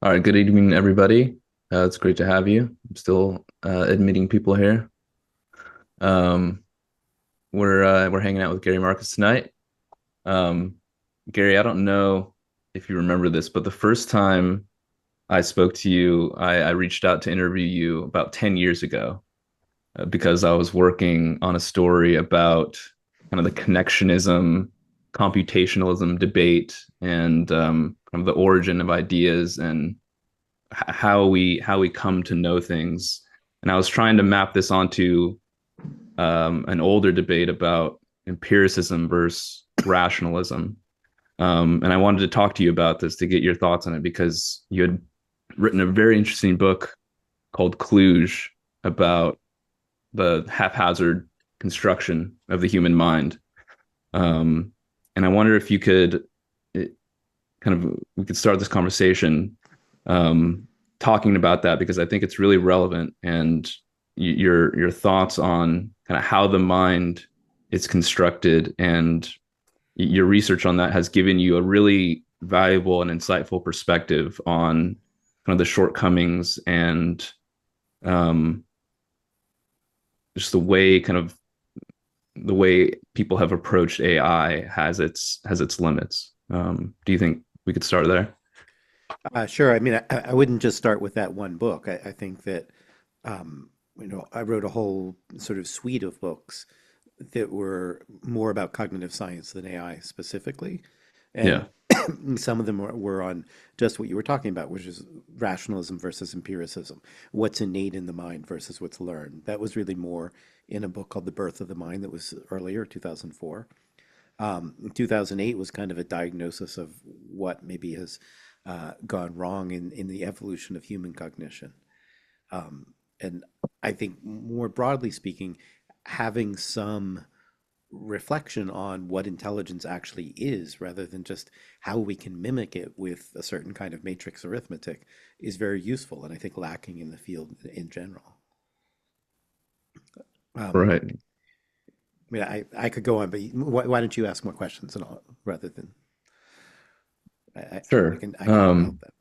All right, good evening, everybody. It's great to have you. I'm still admitting people here. Um, we're hanging out with Gary Marcus tonight. Um, Gary, I don't know if you remember this, but the first time I spoke to you, I reached out to interview you about 10 years ago because I was working on a story about kind of the connectionism, computationalism debate and kind of the origin of ideas and how we come to know things. And I was trying to map this onto an older debate about empiricism versus rationalism. And I wanted to talk to you about this to get your thoughts on it because you had written a very interesting book called Cluj about the haphazard construction of the human mind. Um, and I wonder if you could it, kind of we could start this conversation um, talking about that because I think it's really relevant and your thoughts on kind of how the mind is constructed and your research on that has given you a really valuable and insightful perspective on kind of the shortcomings and um, just the way people have approached AI has its limits. Do you think we could start there? Sure. I mean, I wouldn't just start with that one book. I think that, I wrote a whole sort of suite of books that were more about cognitive science than AI specifically. And Yeah. some of them were on just what you were talking about, which is rationalism versus empiricism, what's innate in the mind versus what's learned. That was really more in a book called The Birth of the Mind that was earlier, 2004. 2008 was kind of a diagnosis of what maybe has gone wrong in the evolution of human cognition. And I think more broadly speaking, having some reflection on what intelligence actually is rather than just how we can mimic it with a certain kind of matrix arithmetic is very useful and I think lacking in the field in general. Um, Right. I mean, I could go on, but why don't you ask more questions and all, rather than I, I, Sure. I can help that.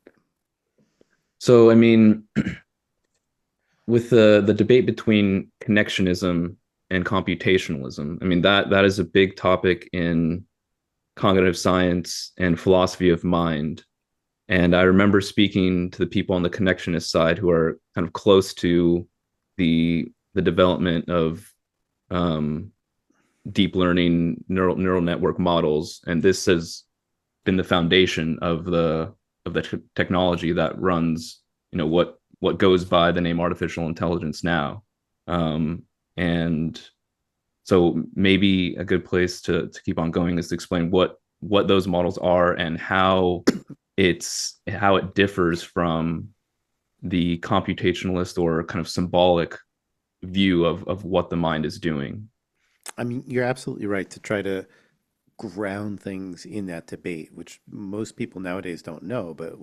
So I mean, with the debate between connectionism and computationalism, I mean that is a big topic in cognitive science and philosophy of mind. And I remember speaking to the people on the connectionist side who are kind of close to the development of um, deep learning neural network models, and this has been the foundation of the technology that runs what goes by the name artificial intelligence now. Um, and so maybe a good place to keep on going is to explain what those models are and how it differs from the computationalist or kind of symbolic view of what the mind is doing. I mean, you're absolutely right to try to ground things in that debate, which most people nowadays don't know, but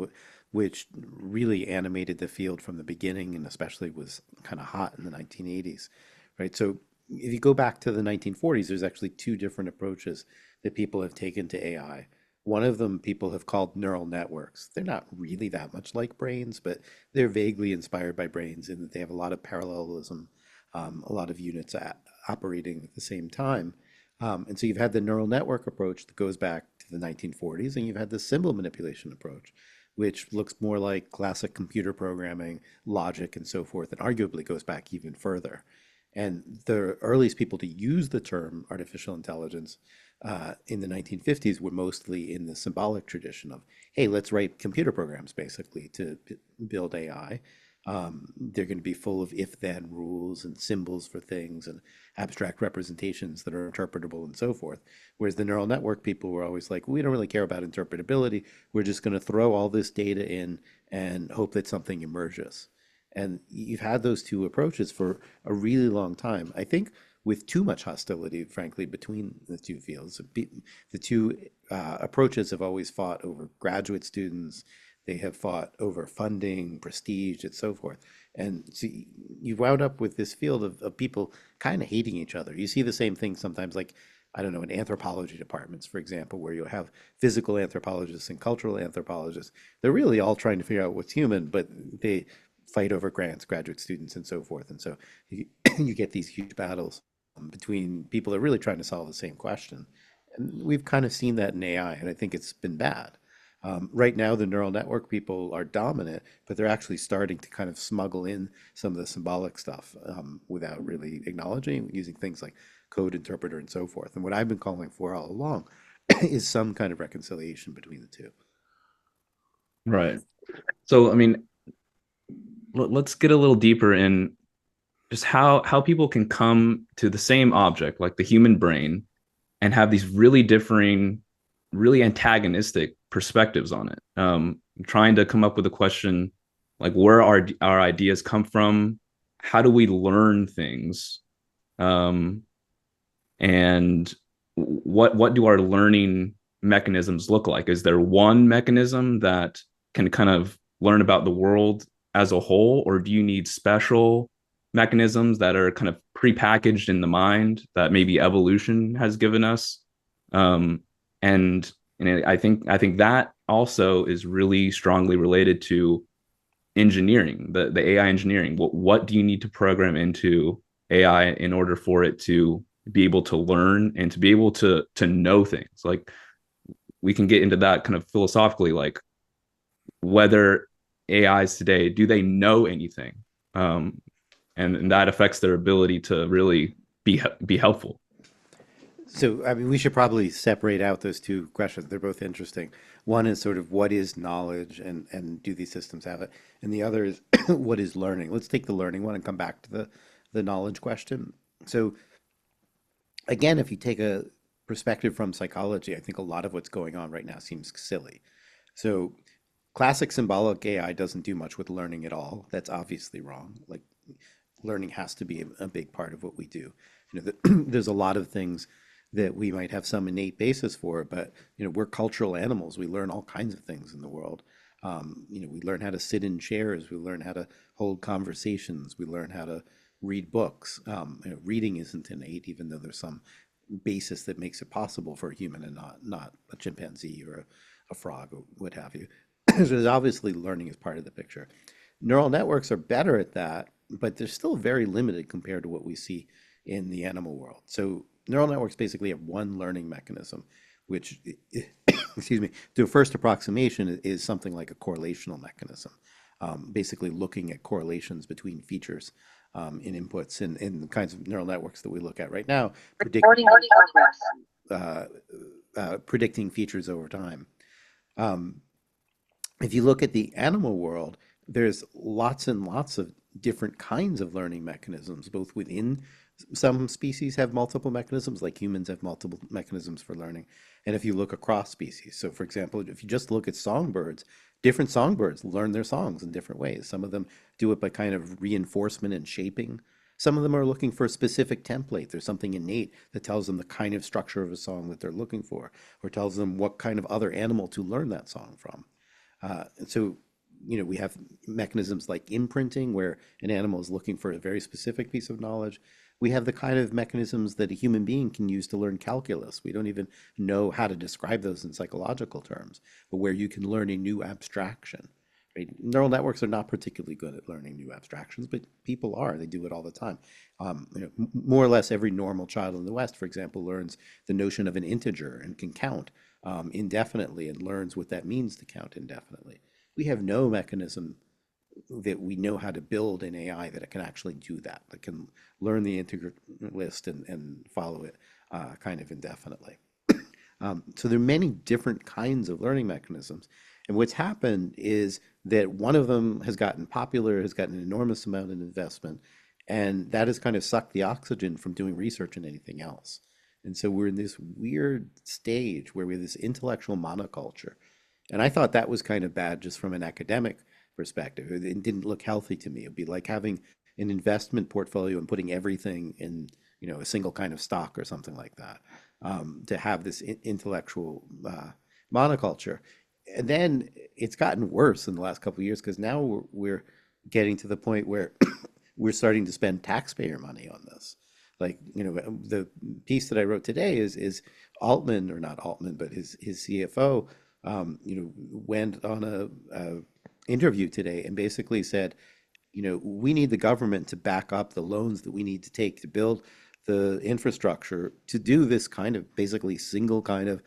which really animated the field from the beginning and especially was kind of hot in the 1980s, right? So if you go back to the 1940s, there's actually two different approaches that people have taken to AI. One of them people have called neural networks. They're not really that much like brains, but they're vaguely inspired by brains in that they have a lot of parallelism, a lot of units operating at the same time. And so you've had the neural network approach that goes back to the 1940s, and you've had the symbol manipulation approach, which looks more like classic computer programming, logic, and so forth, and arguably goes back even further. And the earliest people to use the term artificial intelligence in the 1950s were mostly in the symbolic tradition of, hey, let's write computer programs basically to build AI. They're going to be full of if-then rules and symbols for things and abstract representations that are interpretable and so forth. Whereas the neural network people were always like, we don't really care about interpretability. We're just going to throw all this data in and hope that something emerges. And you've had those two approaches for a really long time. I think with too much hostility, frankly, between the two fields. The two approaches have always fought over graduate students. They have fought over funding, prestige, and so forth. And so you wound up with this field of people kind of hating each other. You see the same thing sometimes, like I don't know, in anthropology departments, for example, where you'll have physical anthropologists and cultural anthropologists. They're really all trying to figure out what's human, but they fight over grants, graduate students, and so forth. And so you, you get these huge battles between people that are really trying to solve the same question. And we've kind of seen that in AI, and I think it's been bad. Right now, the neural network people are dominant, but they're actually starting to kind of smuggle in some of the symbolic stuff without really acknowledging, using things like code interpreter and so forth. And what I've been calling for all along is some kind of reconciliation between the two. Right. So, I mean, let's get a little deeper in just how people can come to the same object, like the human brain, and have these really differing, really antagonistic perspectives on it. Trying to come up with a question like where our ideas come from, how do we learn things, um, and what do our learning mechanisms look like? Is there one mechanism that can kind of learn about the world as a whole, or do you need special mechanisms that are kind of prepackaged in the mind that maybe evolution has given us? Um, and I think that also is really strongly related to engineering, the AI engineering. What do you need to program into AI in order for it to be able to learn and to be able to know things? Like we can get into that kind of philosophically, like whether AIs today do they know anything, and that affects their ability to really be helpful. So, I mean, we should probably separate out those two questions. They're both interesting. One is sort of what is knowledge and do these systems have it? And the other is what is learning? Let's take the learning one and come back to the knowledge question. So, again, if you take a perspective from psychology, I think a lot of what's going on right now seems silly. So, classic symbolic AI doesn't do much with learning at all. That's obviously wrong. Like, learning has to be a big part of what we do. There's a lot of things that we might have some innate basis for, but we're cultural animals. We learn all kinds of things in the world. We learn how to sit in chairs. We learn how to hold conversations. We learn how to read books. Reading isn't innate, even though there's some basis that makes it possible for a human and not a chimpanzee or a frog or what have you. So there's obviously learning is part of the picture. Neural networks are better at that, but they're still very limited compared to what we see in the animal world. So neural networks basically have one learning mechanism, which, excuse me, to a first approximation is something like a correlational mechanism, basically looking at correlations between features in inputs in the kinds of neural networks that we look at right now, uh, predicting features over time. Um, if you look at the animal world, there's lots and lots of different kinds of learning mechanisms, both within some species have multiple mechanisms, like humans have multiple mechanisms for learning. And if you look across species, so for example, if you just look at songbirds, different songbirds learn their songs in different ways. Some of them do it by kind of reinforcement and shaping. Some of them are looking for a specific template. There's something innate that tells them the kind of structure of a song that they're looking for, or tells them what kind of other animal to learn that song from. And so, we have mechanisms like imprinting, where an animal is looking for a very specific piece of knowledge. We have the kind of mechanisms that a human being can use to learn calculus. We don't even know how to describe those in psychological terms, but where you can learn a new abstraction. Right? Neural networks are not particularly good at learning new abstractions, but people are. They do it all the time. More or less every normal child in the West, for example, learns the notion of an integer and can count indefinitely and learns what that means to count indefinitely. We have no mechanism that we know how to build an AI that it can actually do that, that can learn the integer list and follow it kind of indefinitely. So there are many different kinds of learning mechanisms. And what's happened is that one of them has gotten popular, has gotten an enormous amount of investment, and that has kind of sucked the oxygen from doing research in anything else. And so we're in this weird stage where we have this intellectual monoculture. And I thought that was kind of bad just from an academic perspective. It didn't look healthy to me. It'd be like having an investment portfolio and putting everything in, a single kind of stock or something like that, to have this intellectual monoculture. And then it's gotten worse in the last couple of years because now we're getting to the point where we're starting to spend taxpayer money on this. Like, the piece that I wrote today is Altman, or not Altman, but his CFO, went on a interview today and basically said, we need the government to back up the loans that we need to take to build the infrastructure to do this kind of basically single kind of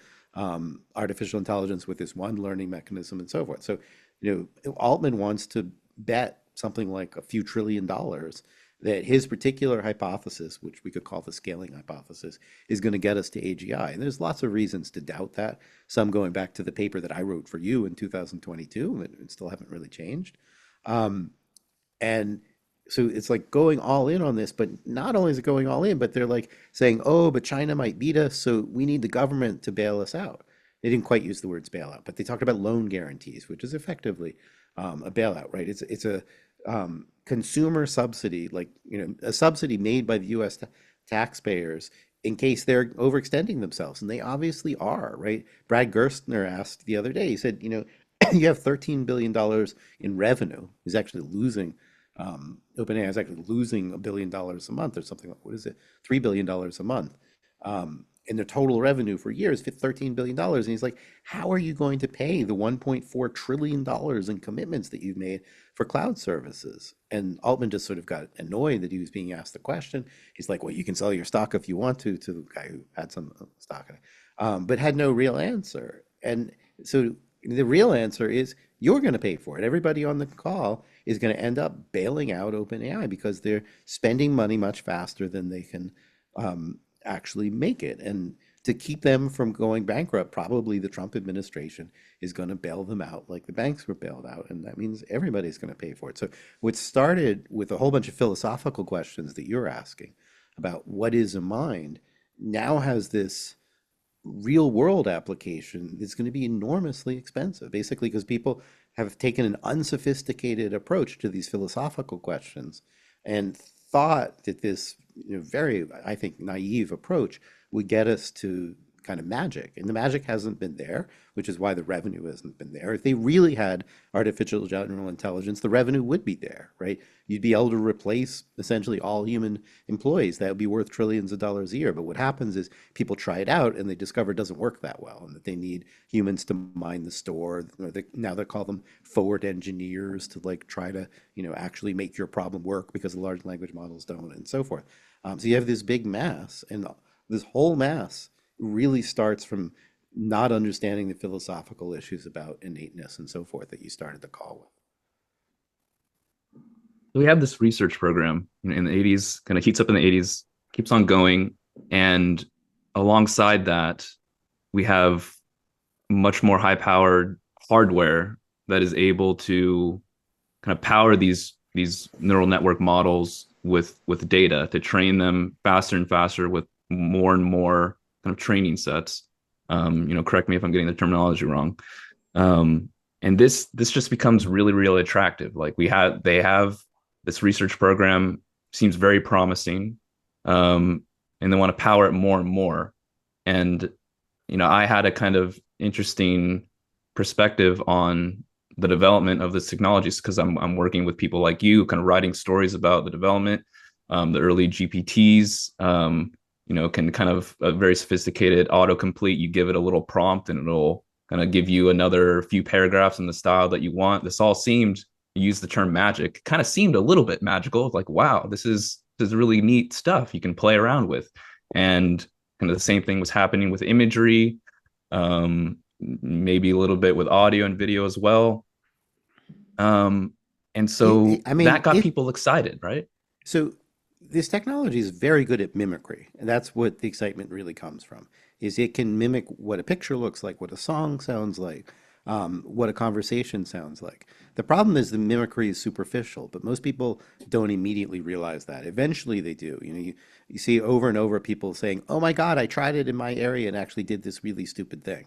artificial intelligence with this one learning mechanism and so forth. So, Altman wants to bet something like a few $1 trillion that his particular hypothesis, which we could call the scaling hypothesis, is going to get us to AGI. And there's lots of reasons to doubt that. Some going back to the paper that I wrote for you in 2022, and still haven't really changed. Um, and so it's like going all in on this, but not only is it going all in, but they're like saying, oh, but China might beat us, so we need the government to bail us out. They didn't quite use the words bailout, but they talked about loan guarantees, which is effectively a bailout, right? It's a consumer subsidy, like, a subsidy made by the U.S. Taxpayers in case they're overextending themselves, and they obviously are, right? Brad Gerstner asked the other day, he said, you have $13 billion in revenue. He's actually losing OpenAI is actually losing $1 billion a month or something like, what is it? $3 billion a month. And their total revenue for years, $13 billion. And he's like, how are you going to pay the $1.4 trillion in commitments that you've made for cloud services? And Altman just sort of got annoyed that he was being asked the question. He's like, well, you can sell your stock if you want to the guy who had some stock in it, but had no real answer. And so the real answer is you're going to pay for it. Everybody on the call is going to end up bailing out OpenAI because they're spending money much faster than they can actually make it. And to keep them from going bankrupt, probably the Trump administration is going to bail them out like the banks were bailed out. And that means everybody's going to pay for it. So what started with a whole bunch of philosophical questions that you're asking about what is a mind now has this real world application that's going to be enormously expensive, basically because people have taken an unsophisticated approach to these philosophical questions and thought that this, very, I think, naive approach would get us to kind of magic. And the magic hasn't been there, which is why the revenue hasn't been there. If they really had artificial general intelligence, the revenue would be there, right? You'd be able to replace essentially all human employees. That would be worth trillions of dollars a year. But what happens is people try it out and they discover it doesn't work that well and that they need humans to mine the store. Or now they call them forward engineers to like try to, actually make your problem work because the large language models don't and so forth. So you have this big mass, and this whole mass really starts from not understanding the philosophical issues about innateness and so forth that you started the call with. We have this research program, in the 80s, kind of heats up in the 80s, keeps on going. And alongside that, we have much more high powered hardware that is able to kind of power these neural network models with data to train them faster and faster with more and more kind of training sets. Correct me if I'm getting the terminology wrong. And this just becomes really, really attractive. Like they have this research program, seems very promising, and they want to power it more and more. And I had a kind of interesting perspective on the development of this technology because I'm working with people like you, kind of writing stories about the development, the early GPTs. Can kind of a very sophisticated autocomplete. You give it a little prompt and it'll kind of give you another few paragraphs in the style that you want. This all seemed, you use the term magic, kind of seemed a little bit magical. Like, wow, this is really neat stuff you can play around with. And kind of the same thing was happening with imagery, maybe a little bit with audio and video as well. And so I that mean, got people excited, right? so this technology is very good at mimicry, and that's what the excitement really comes from. Is it can mimic what a picture looks like, what a song sounds like, what a conversation sounds like. The problem is the mimicry is superficial, but most people don't immediately realize that. Eventually, they do. You see over and over people saying, "Oh my God, I tried it in my area and actually did this really stupid thing."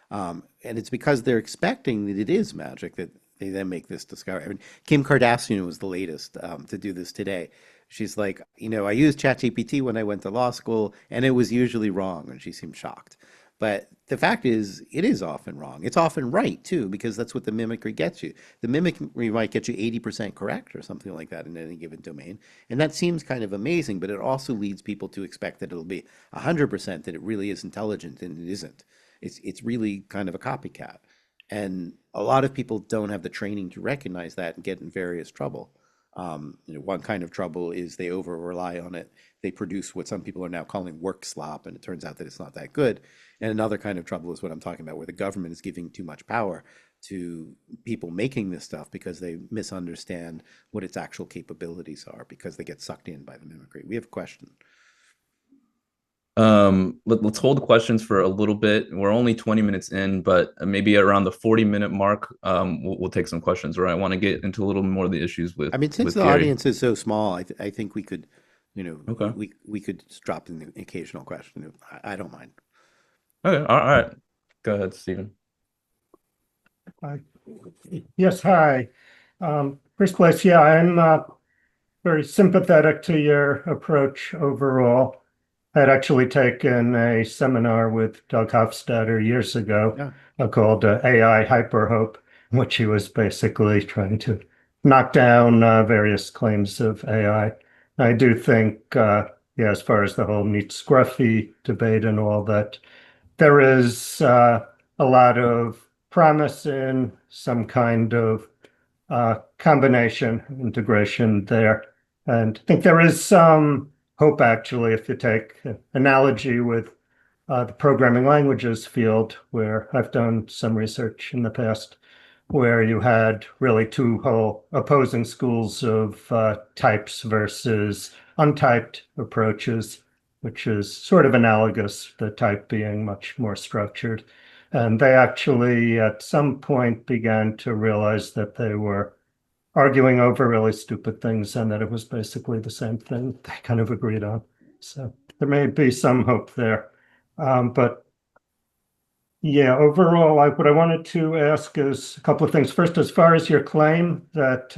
And it's because they're expecting that it is magic that they then make this discovery. I mean, Kim Kardashian was the latest to do this today. She's like, I used ChatGPT when I went to law school, and it was usually wrong, and she seemed shocked. But the fact is, it is often wrong. It's often right too, because that's what the mimicry gets you. The mimicry might get you 80% correct or something like that in any given domain. And that seems kind of amazing, but it also leads people to expect that it'll be 100% that it really is intelligent, and it isn't. It's really kind of a copycat. And a lot of people don't have the training to recognize that and get in various trouble. One kind of trouble is they over rely on it. They produce what some people are now calling work slop, and it turns out that it's not that good. And another kind of trouble is what I'm talking about, where the government is giving too much power to people making this stuff because they misunderstand what its actual capabilities are because they get sucked in by the mimicry. We have a question. Let's hold the questions for a little bit. We're only 20 minutes in, but maybe around the 40-minute mark, we'll take some questions, or I want to get into a little more of the issues I mean, since with the Gary. audience is so small, I think we could, Okay. we could just drop in the occasional question. I don't mind. Okay. All right. Go ahead, Stephen. Hi. Yes, hi. First place, yeah, I'm very sympathetic to your approach overall. I'd actually taken a seminar with Doug Hofstadter years ago Yeah. called AI Hyperhope, in which he was basically trying to knock down various claims of AI. I do think, yeah, as far as the whole neat scruffy debate and all that, there is a lot of promise in some kind of combination integration there. And I think there is some hope, actually, if you take an analogy with the programming languages field, where I've done some research in the past, where you had really two whole opposing schools of types versus untyped approaches, which is sort of analogous, the type being much more structured. And they actually, at some point, began to realize that they were arguing over really stupid things and that it was basically the same thing they kind of agreed on. So there may be some hope there. But yeah, overall, what I wanted to ask is a couple of things. First, as far as your claim that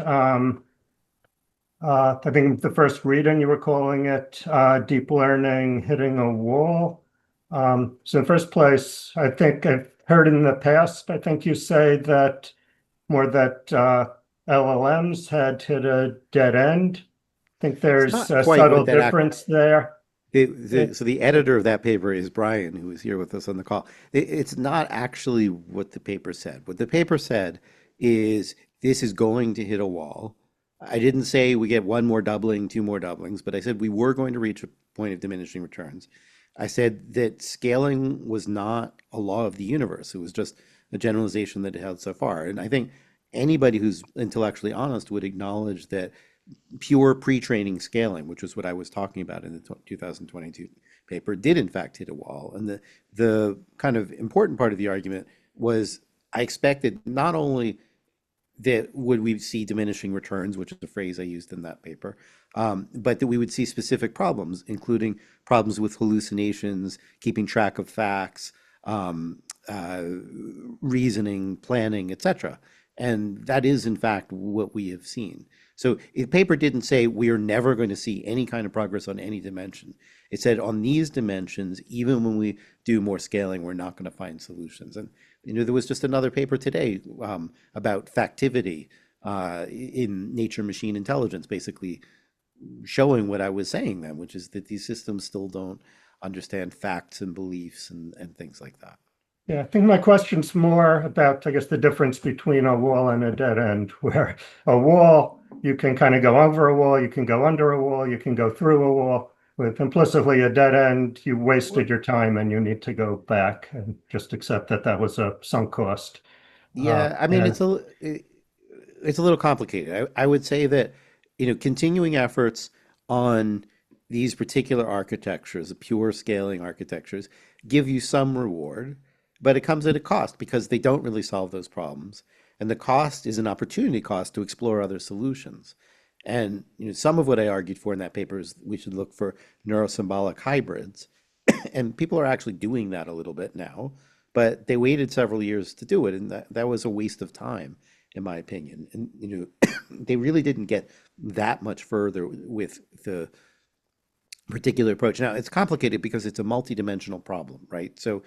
I think the first reading you were calling it deep learning hitting a wall. So in first place, I think I've heard in the past, I think you say that more that LLMs had hit a dead end. I think It's there's not a quite subtle what that act. difference there. So the editor of that paper is Brian, who is here with us on the call. It's not actually what the paper said. What the paper said is this is going to hit a wall. I didn't say we get one more doubling, two more doublings, but I said we were going to reach a point of diminishing returns. I said that scaling was not a law of the universe. It was just a generalization that it held so far. And I think anybody who's intellectually honest would acknowledge that pure pre-training scaling, which was what I was talking about in the 2022 paper, did in fact hit a wall. And the kind of important part of the argument was I expected not only that would we see diminishing returns, which is a phrase I used in that paper, but that we would see specific problems, including problems with hallucinations, keeping track of facts, uh, reasoning, planning, etc. And that is, in fact, what we have seen. So the paper didn't say we are never going to see any kind of progress on any dimension. It said on these dimensions, even when we do more scaling, we're not going to find solutions. And there was just another paper today about factivity in nature machine intelligence, basically showing what I was saying then, which is that these systems still don't understand facts and beliefs and things like that. Yeah, I think my question's more about, I guess, the difference between a wall and a dead end, where a wall, you can kind of go over a wall, you can go under a wall, you can go through a wall. With implicitly a dead end, you wasted your time and you need to go back and just accept that that was a sunk cost. Yeah, I mean, And it's a little complicated. I would say that, continuing efforts on these particular architectures, the pure scaling architectures, give you some reward, but it comes at a cost because they don't really solve those problems. And the cost is an opportunity cost to explore other solutions. And some of what I argued for in that paper is we should look for neurosymbolic hybrids. And people are actually doing that a little bit now, but they waited several years to do it, and that was a waste of time, in my opinion. And they really didn't get that much further with the particular approach. Now, it's complicated because it's a multidimensional problem, right? So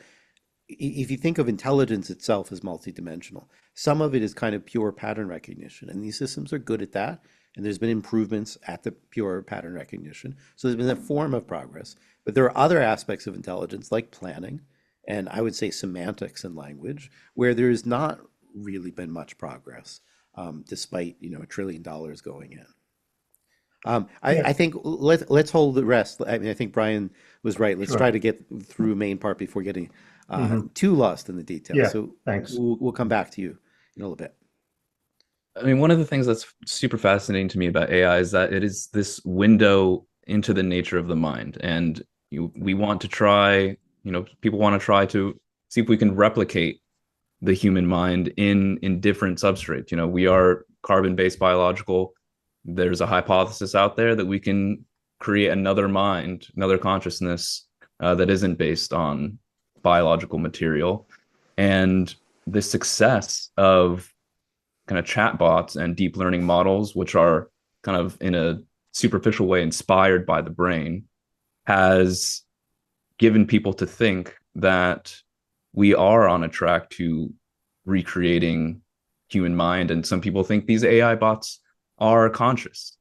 if you think of intelligence itself as multidimensional, some of it is kind of pure pattern recognition, and these systems are good at that. And there's been improvements at the pure pattern recognition. So there's been a form of progress. But there are other aspects of intelligence, like planning, and I would say semantics and language, where there's not really been much progress, despite, $1 trillion going in. Yeah, I think let's hold the rest. I mean, I think Brian was right. Let's try sure. to get through main part before getting Hmm. too lost in the details. Yeah, So thanks. we'll come back to you in a little bit. I mean, one of the things that's super fascinating to me about AI is that it is this window into the nature of the mind. And we want to try, people want to try to see if we can replicate the human mind in different substrates. We are carbon-based biological. There's a hypothesis out there that we can create another mind, another consciousness that isn't based on biological material. And the success of kind of chatbots and deep learning models, which are kind of in a superficial way inspired by the brain, has given people to think that we are on a track to recreating human mind. And some people think these AI bots are conscious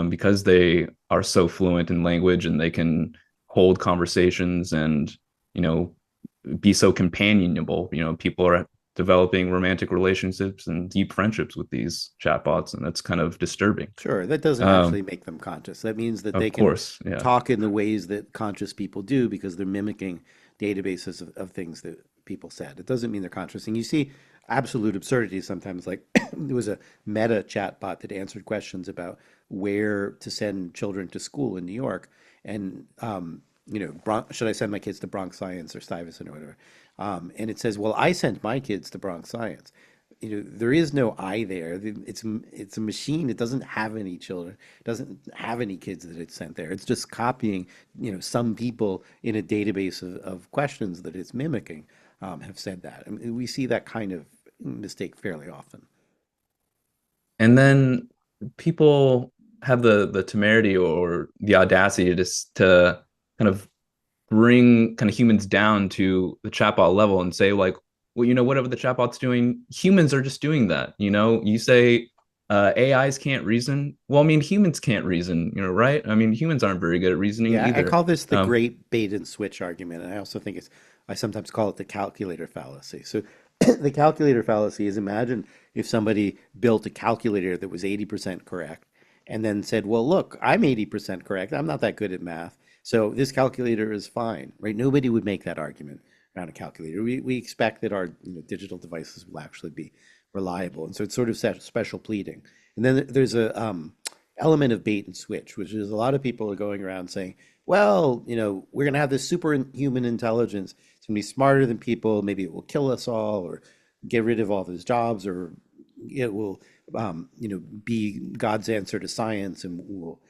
because they are so fluent in language and they can hold conversations and, you know, be so companionable. People are developing romantic relationships and deep friendships with these chatbots, and that's kind of disturbing. Sure, that doesn't Um, actually make them conscious. That means that they of can course, yeah, talk in the ways that conscious people do because they're mimicking databases of things that people said. It doesn't mean they're conscious. And you see absolute absurdity sometimes. Like there was a Meta chatbot that answered questions about where to send children to school in New York, and should I send my kids to Bronx Science or Stuyvesant or whatever? And it says, well, I sent my kids to Bronx Science. There is no I there. It's a machine. It doesn't have any children. It doesn't have any kids that it's sent there. It's just copying, some people in a database of questions that it's mimicking, have said that. I mean, we see that kind of mistake fairly often. and then people have the temerity or the audacity to just to kind of bring kind of humans down to the chatbot level and say like, well, whatever the chatbot's doing, humans are just doing that. You say AIs can't reason. Well, I mean, humans can't reason, right? I mean, humans aren't very good at reasoning Yeah, I either. call this the Um, great bait and switch argument. And I also think I sometimes call it the calculator fallacy. So the calculator fallacy is, imagine if somebody built a calculator that was 80% correct and then said, well, look, I'm 80% correct. I'm not that good at math. So this calculator is fine, right? Nobody would make that argument around a calculator. We expect that our digital devices will actually be reliable. And so it's sort of special pleading. And then there's a element of bait and switch, which is a lot of people are going around saying, well, we're going to have this superhuman intelligence. It's going to be smarter than people. Maybe it will kill us all or get rid of all those jobs, or it will, be God's answer to science and will,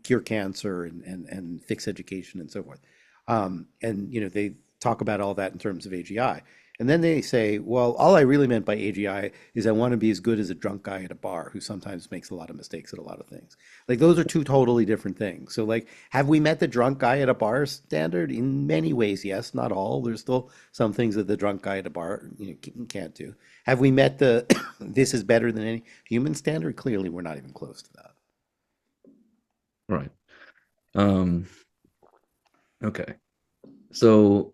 cure cancer and fix education and so forth. And they talk about all that in terms of AGI. And then they say, well, all I really meant by AGI is I want to be as good as a drunk guy at a bar who sometimes makes a lot of mistakes at a lot of things. Like those are two totally different things. So like, have we met the drunk guy at a bar standard? In many ways, yes, not all. There's still some things that the drunk guy at a bar, can't do. Have we met the this is better than any human standard? Clearly, we're not even close to that. right. Um, okay. So,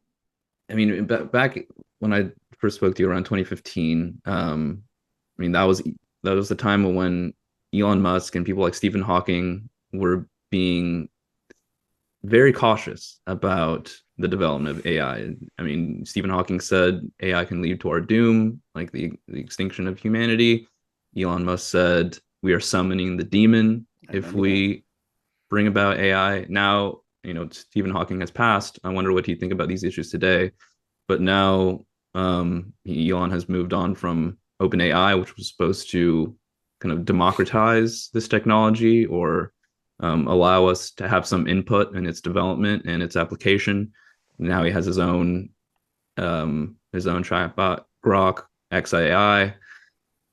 I mean, back when I first spoke to you around 2015, I mean, that was the time when Elon Musk and people like Stephen Hawking were being very cautious about the development of AI. I mean, Stephen Hawking said AI can lead to our doom, like the extinction of humanity. Elon Musk said we are summoning the demon I if remember that. we bring about AI. Now, Stephen Hawking has passed. I wonder what he'd think about these issues today. But now Elon has moved on from OpenAI, which was supposed to kind of democratize this technology or allow us to have some input in its development and its application. Now he has his own chatbot, Grok XAI,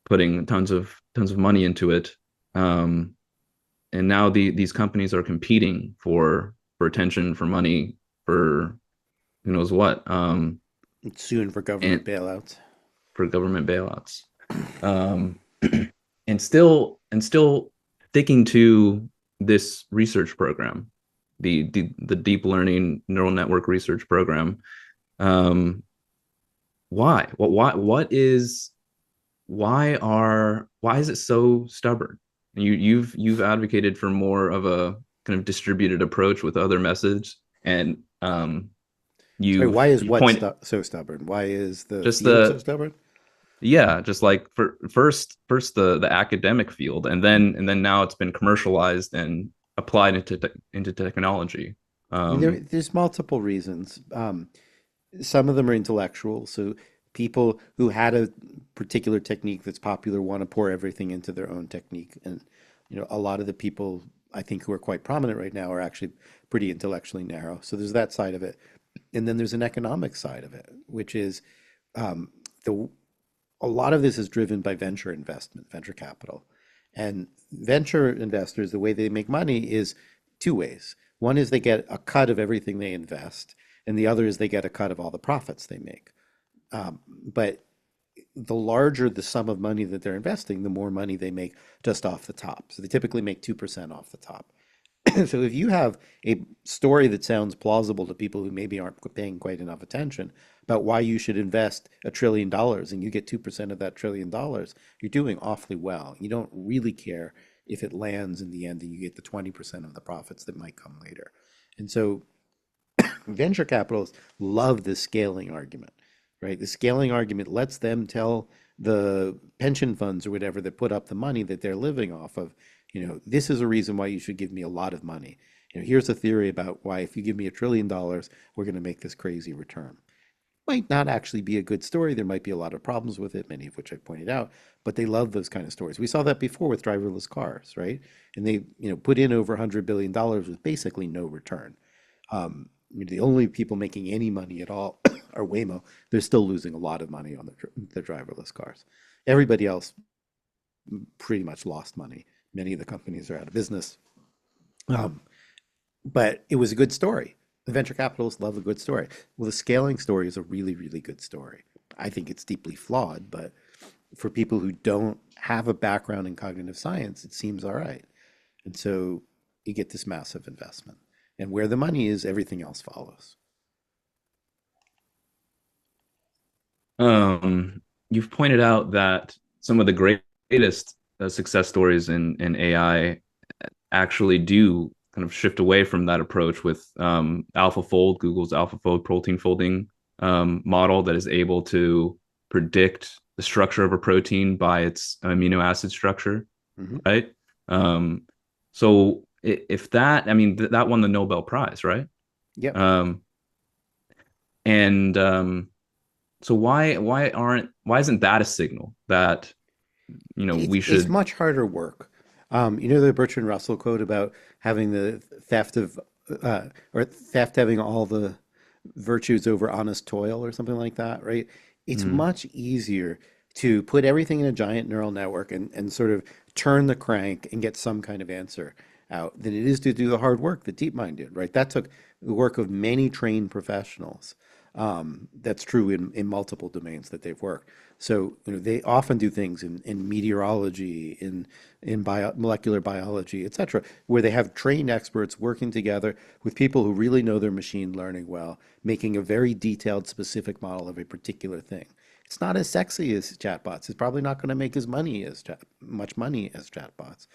putting tons of money into it. And now these companies are competing for attention, for money, for who knows what. Soon for government and bailouts. for government bailouts. Um, and still sticking to this research program, the deep learning neural network research program. Um, why? Why is it so stubborn? You've advocated for more of a kind of distributed approach with other methods, and Sorry, why is you what point so stubborn? Why is the just field so the stubborn? yeah, just like for first the academic field, and then now it's been commercialized and applied into technology. I mean, um there's multiple reasons. Some of them are intellectual. So people who had a particular technique that's popular want to pour everything into their own technique. And, a lot of the people I think who are quite prominent right now are actually pretty intellectually narrow. So there's that side of it. And then there's an economic side of it, which is um, the a lot of this is driven by venture investment, venture capital. And venture investors, the way they make money is two ways. One is they get a cut of everything they invest, and the other is they get a cut of all the profits they make. But the larger the sum of money that they're investing, the more money they make just off the top. So they typically make 2% off the top. So if you have a story that sounds plausible to people who maybe aren't paying quite enough attention about why you should invest $1 trillion and you get 2% of that $1 trillion, you're doing awfully well. You don't really care if it lands in the end and you get the 20% of the profits that might come later. And so venture capitalists love the scaling argument, right? The scaling argument lets them tell the pension funds or whatever that put up the money that they're living off of, this is a reason why you should give me a lot of money. Here's a theory about why if you give me $1 trillion, we're going to make this crazy return. Might not actually be a good story. There might be a lot of problems with it, many of which I pointed out, but they love those kind of stories. We saw that before with driverless cars, right? And they, put in over $100 billion with basically no return. The only people making any money at all are Waymo. They're still losing a lot of money on the driverless cars. Everybody else pretty much lost money. Many of the companies are out of business. Um, but it was a good story. The venture capitalists love a good story. Well, the scaling story is a really, really good story. I think it's deeply flawed, but for people who don't have a background in cognitive science, it seems all right. And so you get this massive investment. And where the money is, everything else follows. you've pointed out that some of the greatest success stories in AI actually do kind of shift away from that approach with AlphaFold, Google's AlphaFold protein folding model that is able to predict the structure of a protein by its amino acid structure, Mhm. right? Um, so if that, I mean, that won the Nobel Prize, right? Yep. Um, and so why isn't that a signal that we It's should? much harder work. The Bertrand Russell quote about having the theft of, or theft having all the virtues over honest toil or something like that, right? It's Mm, much easier to put everything in a giant neural network and sort of turn the crank and get some kind of answer out than it is to do the hard work that DeepMind did, right? That took the work of many trained professionals. That's true in multiple domains that they've worked. So, they often do things in meteorology, in molecular biology, et cetera, where they have trained experts working together with people who really know their machine learning well, making a very detailed, specific model of a particular thing. It's not as sexy as chatbots. It's probably not going to make as much money as chatbots.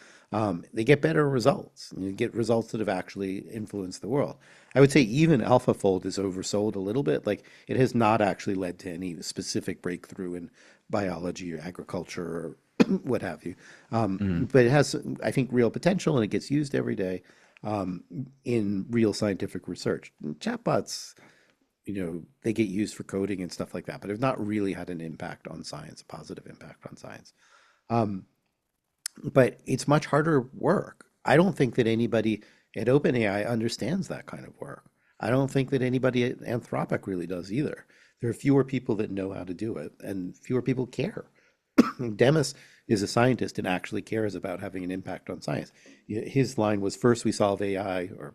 They get better results. You get results that have actually influenced the world. I would say even AlphaFold is oversold a little bit. Like it has not actually led to any specific breakthrough in biology or agriculture or what have you. mm. But it has, I think, real potential and it gets used every day um, in real scientific research. Chatbots, they get used for coding and stuff like that, but have not really had an impact on science, a positive impact on science. Um, but it's much harder work. I don't think that anybody at OpenAI understands that kind of work. I don't think that anybody at Anthropic really does either. There are fewer people that know how to do it, and fewer people care. Demis is a scientist and actually cares about having an impact on science. His line was first we solve AI or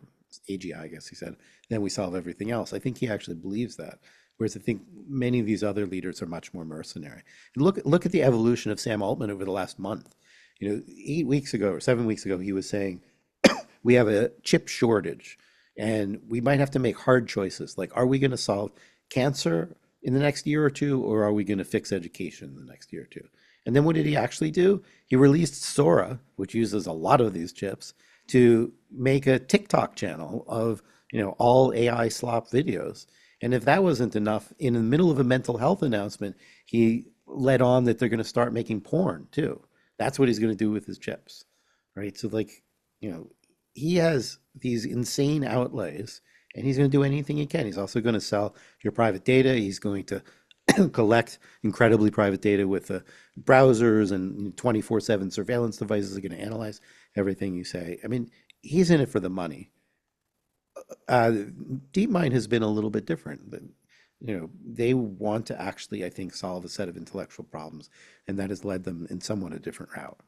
AGI, I guess he said, then we solve everything else. I think he actually believes that, Whereas I think many of these other leaders are much more mercenary. And look at the evolution of Sam Altman over the last month. 8 weeks ago or 7 weeks ago, he was saying we have a chip shortage and we might have to make hard choices. Like, are we going to solve cancer in the next year or two, or are we going to fix education in the next year or two? And then what did he actually do? He released Sora, which uses a lot of these chips, to make a TikTok channel of, all AI slop videos. And if that wasn't enough, in the middle of a mental health announcement, he led on that they're going to start making porn too. That's what he's going to do with his chips, right? So like, you know, he has these insane outlays and he's going to do anything he can. He's also going to sell your private data. He's going to collect incredibly private data with browsers and 24/7 surveillance devices are going to analyze everything you say. I mean, he's in it for the money. Uh, DeepMind has been a little bit different. They want to actually, I think, solve a set of intellectual problems, and that has led them in somewhat a different route.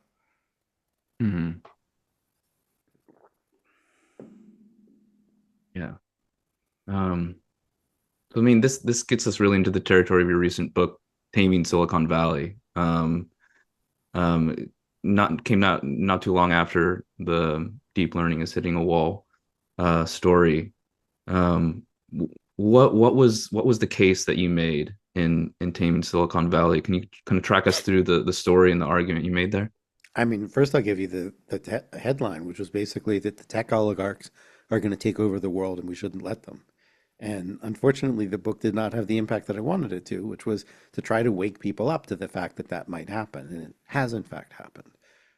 Hmm. Yeah. Um, so I mean, this gets us really into the territory of your recent book, Taming Silicon Valley. Um, not came out not too long after the deep learning is hitting a wall story. Um, what was the case that you made in Taming Silicon Valley? Can you kind of track us through the story and the argument you made there? I mean, first I'll give you the headline, which was basically that the tech oligarchs are going to take over the world and we shouldn't let them. And unfortunately, the book did not have the impact that I wanted it to, which was to try to wake people up to the fact that that might happen. And it has, in fact, happened,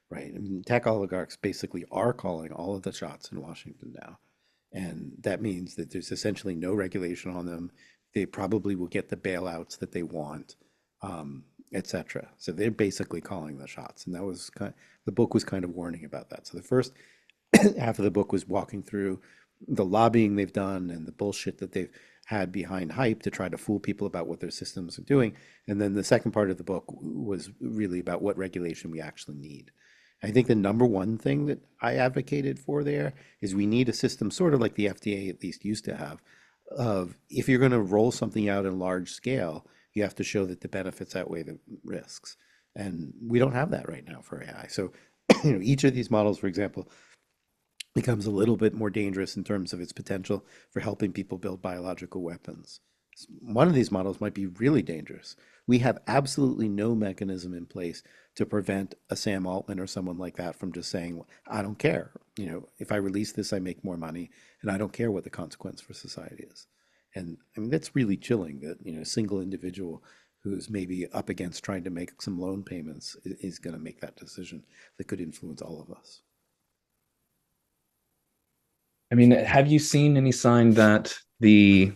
right? I mean, tech oligarchs basically are calling all of the shots in Washington now. And that means that there's essentially no regulation on them. They probably will get the bailouts that they want, etc. So they're basically calling the shots. And that was the book was kind of warning about that. So the first half of the book was walking through the lobbying they've done and the bullshit that they've had behind hype to try to fool people about what their systems are doing. And then the second part of the book was really about what regulation we actually need. I think the number one thing that I advocated for there is we need a system sort of like the FDA at least used to have of if you're going to roll something out in large scale, you have to show that the benefits outweigh the risks. And we don't have that right now for AI. So, each of these models, for example, becomes a little bit more dangerous in terms of its potential for helping people build biological weapons. One of these models might be really dangerous. We have absolutely no mechanism in place to prevent a Sam Altman or someone like that from just saying, I don't care. If I release this, I make more money, and I don't care what the consequence for society is. And I mean, that's really chilling that, a single individual who's maybe up against trying to make some loan payments is going to make that decision that could influence all of us. I mean, have you seen any sign that the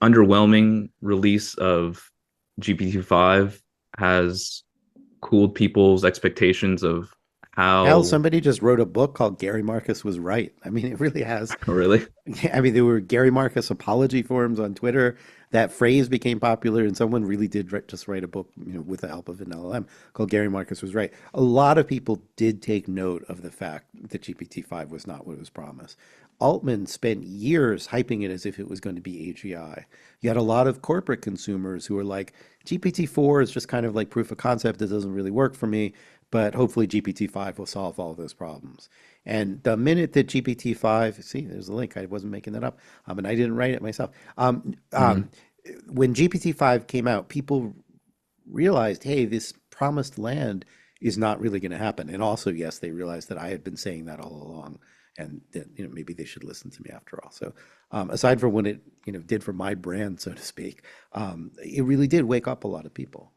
underwhelming release of GPT-5 has cooled people's expectations of Hell, how somebody just wrote a book called Gary Marcus Was Right. I mean, it really has. really? I mean, there were Gary Marcus apology forums on Twitter. That phrase became popular, and someone really did just write a book, with the help of an LLM called Gary Marcus Was Right. A lot of people did take note of the fact that GPT-5 was not what it was promised. Altman spent years hyping it as if it was going to be AGI. You had a lot of corporate consumers who were like, GPT-4 is just kind of like proof of concept. It doesn't really work for me, but hopefully GPT-5 will solve all those problems. And the minute that GPT-5, see, there's a link. I wasn't making that up, and I didn't write it myself. Mhm. When GPT-5 came out, people realized, hey, this promised land is not really going to happen. And also, yes, they realized that I had been saying that all along, and that maybe they should listen to me after all. So, aside from what it did for my brand, so to speak, it really did wake up a lot of people.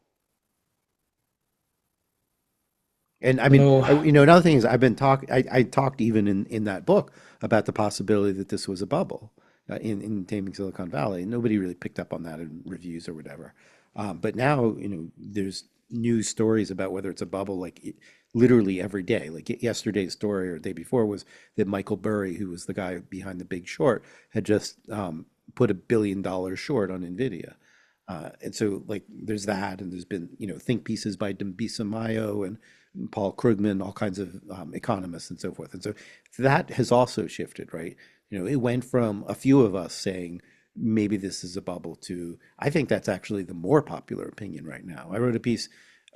And I mean, So, another thing is I talked even in that book about the possibility that this was a bubble in Taming Silicon Valley. Nobody really picked up on that in reviews or whatever. But now, there's news stories about whether it's a bubble, like literally every day. Like yesterday's story or the day before was that Michael Burry, who was the guy behind The Big Short, had just put $1 billion short on Nvidia. And so, like, there's that, and there's been, think pieces by Dambisa Mayo and Paul Krugman, all kinds of economists and so forth. And so that has also shifted, right? It went from a few of us saying maybe this is a bubble to, I think that's actually the more popular opinion right now. I wrote a piece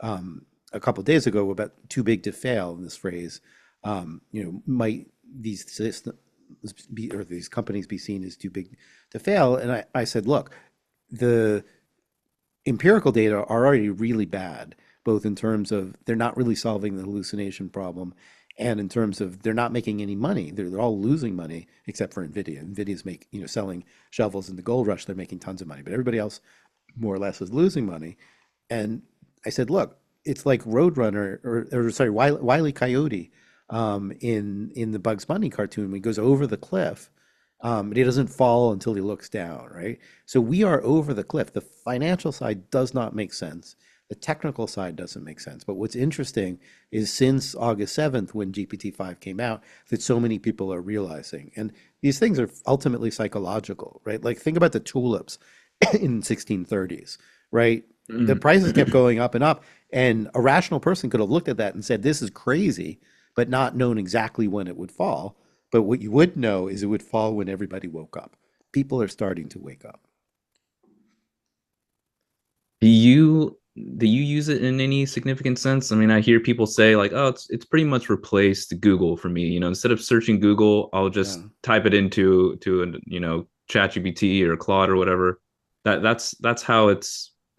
a couple days ago about too big to fail, in this phrase. Might these systems be, or these companies be seen as too big to fail? And I said, look, the empirical data are already really bad, both in terms of they're not really solving the hallucination problem, and in terms of they're not making any money. They're all losing money except for Nvidia. Nvidia's selling shovels in the gold rush. They're making tons of money, but everybody else more or less is losing money. And I said, look, it's like Roadrunner, or sorry, Wile E. Coyote, in the Bugs Bunny cartoon when he goes over the cliff. And he doesn't fall until he looks down, right? So we are over the cliff. The financial side does not make sense. The technical side doesn't make sense. But what's interesting is since August 7th, when GPT-5 came out, that so many people are realizing. And these things are ultimately psychological, right? Like think about the tulips in 1630s, right? The prices kept going up and up. And a rational person could have looked at that and said, this is crazy, but not known exactly when it would fall. But what you would know is it would fall when everybody woke up. People are starting to wake up. Do you use it in any significant sense? I mean, I hear people say like, "Oh, it's pretty much replaced Google for me." Instead of searching Google, I'll just Yeah. type it into ChatGPT or Claude or whatever. That's how that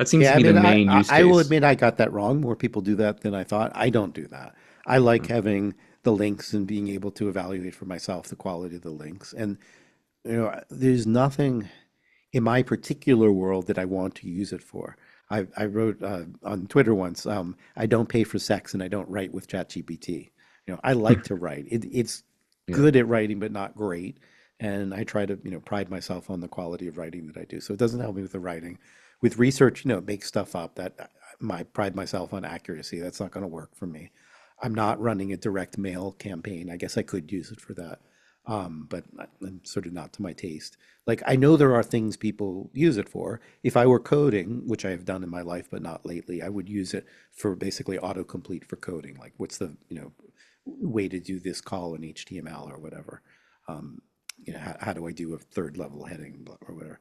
seems to Yeah, I be the mean, main use I will case. admit I got that wrong. More people do that than I thought. I don't do that. I like having the links and being able to evaluate for myself the quality of the links. And there's nothing in my particular world that I want to use it for. I wrote on Twitter once, I don't pay for sex and I don't write with ChatGPT. I like to write. It's Yeah. good at writing, but not great. And I try to, pride myself on the quality of writing that I do. So it doesn't help me with the writing. With research, make stuff up that my pride myself on accuracy. That's not going to work for me. I'm not running a direct mail campaign. I guess I could use it for that. But I'm sort of not to my taste. Like I know there are things people use it for. If I were coding, which I have done in my life, but not lately, I would use it for basically autocomplete for coding. Like what's the, way to do this call in HTML or whatever. Um, how do I do a third level heading or whatever.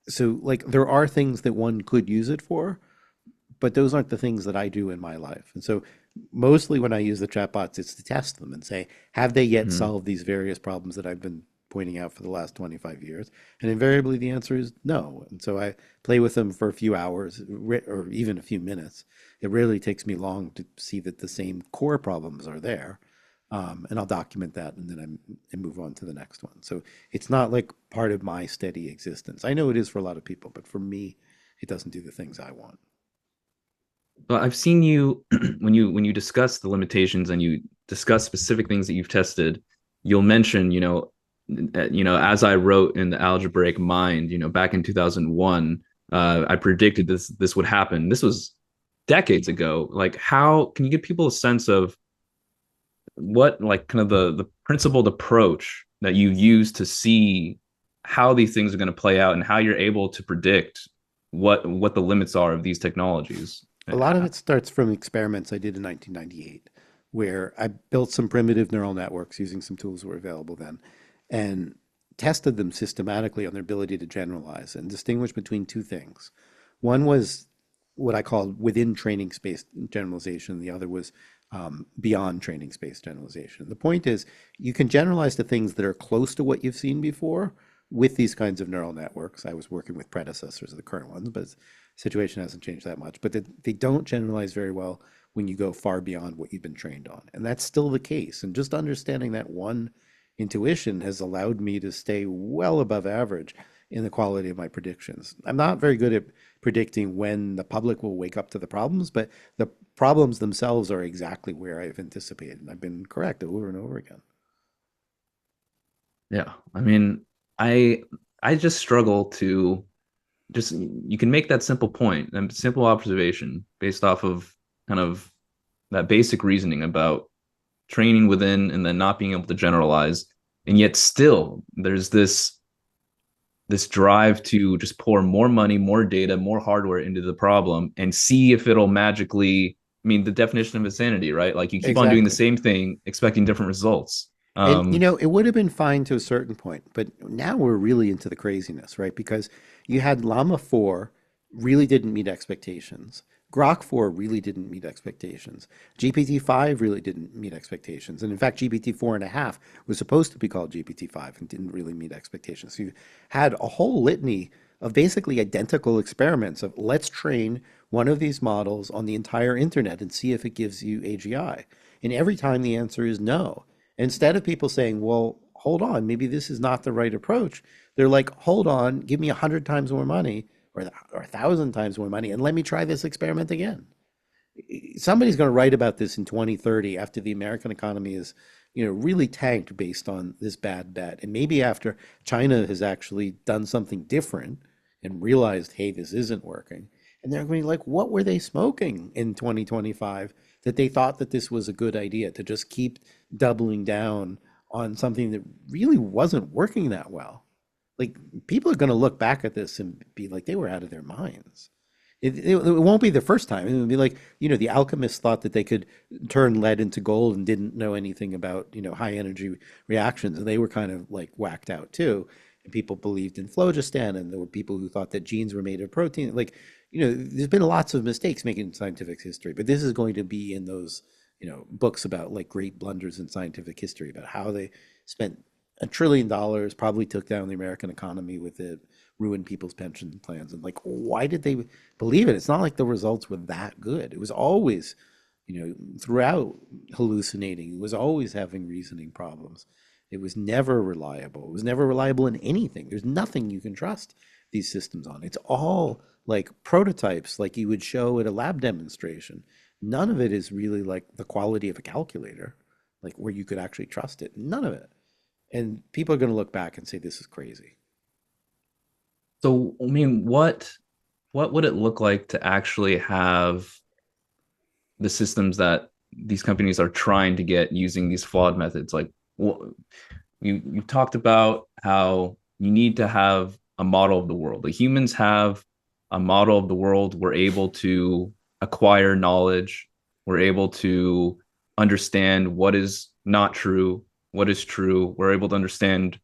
So like there are things that one could use it for, but those aren't the things that I do in my life. And so mostly when I use the chatbots, it's to test them and say, have they yet Mhm. solved these various problems that I've been pointing out for the last 25 years? And invariably the answer is no. And so I play with them for a few hours or even a few minutes. It rarely takes me long to see that the same core problems are there. And I'll document that and then I move on to the next one. So it's not like part of my steady existence. I know it is for a lot of people, but for me, it doesn't do the things I want. Well, I've seen you when you discuss the limitations and you discuss specific things that you've tested, you'll mention, as I wrote in the algebraic mind, back in 2001, I predicted this would happen. This was decades ago. Like, how can you give people a sense of what, like, kind of the principled approach that you use to see how these things are going to play out and how you're able to predict what the limits are of these technologies? A lot of it starts from experiments I did in 1998, where I built some primitive neural networks using some tools that were available then and tested them systematically on their ability to generalize and distinguish between two things. One was what I called within training space generalization, the other was beyond training space generalization. The point is, you can generalize to things that are close to what you've seen before with these kinds of neural networks. I was working with predecessors of the current ones, but the situation hasn't changed that much. But they don't generalize very well when you go far beyond what you've been trained on. And that's still the case. And just understanding that one intuition has allowed me to stay well above average in the quality of my predictions. I'm not very good at predicting when the public will wake up to the problems, but the problems themselves are exactly where I've anticipated. And I've been correct over and over again. Yeah, I mean, I I just struggle to just you can make that simple point and simple observation based off of kind of that basic reasoning about training within and then not being able to generalize, and yet still there's this drive to just pour more money, more data, more hardware into the problem and see if it'll magically. I mean, the definition of insanity, right? Like you keep on doing the Exactly. same thing, expecting different results. And Um, it would have been fine to a certain point, but now we're really into the craziness, right? Because you had Llama 4 really didn't meet expectations. Grok 4 really didn't meet expectations. GPT-5 really didn't meet expectations. And in fact, GPT-4.5 was supposed to be called GPT-5 and didn't really meet expectations. So you had a whole litany of basically identical experiments of let's train one of these models on the entire internet and see if it gives you AGI. And every time the answer is no. Instead of people saying, well, hold on, maybe this is not the right approach, they're like, hold on, give me 100 times more money or 1,000 times more money and let me try this experiment again. Somebody's going to write about this in 2030 after the American economy is, really tanked based on this bad bet. And maybe after China has actually done something different and realized, hey, this isn't working. And they're going to be like, what were they smoking in 2025 that they thought that this was a good idea to just keep doubling down on something that really wasn't working that well? Like people are going to look back at this and be like, they were out of their minds. It won't be the first time. It will be like, the alchemists thought that they could turn lead into gold and didn't know anything about, high energy reactions. And they were kind of like whacked out too. And people believed in phlogiston, and there were people who thought that genes were made of protein. Like, there's been lots of mistakes making in scientific history, but this is going to be in those, books about like great blunders in scientific history about how they spent $1 trillion, probably took down the American economy with it, ruined people's pension plans. And like, why did they believe it? It's not like the results were that good. It was always, throughout hallucinating. It was always having reasoning problems. It was never reliable. It was never reliable in anything. There's nothing you can trust these systems on. It's all like prototypes, like you would show at a lab demonstration. None of it is really like the quality of a calculator, like where you could actually trust it. None of it. And people are going to look back and say, this is crazy. so I mean, what would it look like to actually have the systems that these companies are trying to get using these flawed methods? Like, you talked about how you need to have a model of the world. The humans have a model of the world. We're able to acquire knowledge. We're able to understand what is not true, what is true. We're able to understand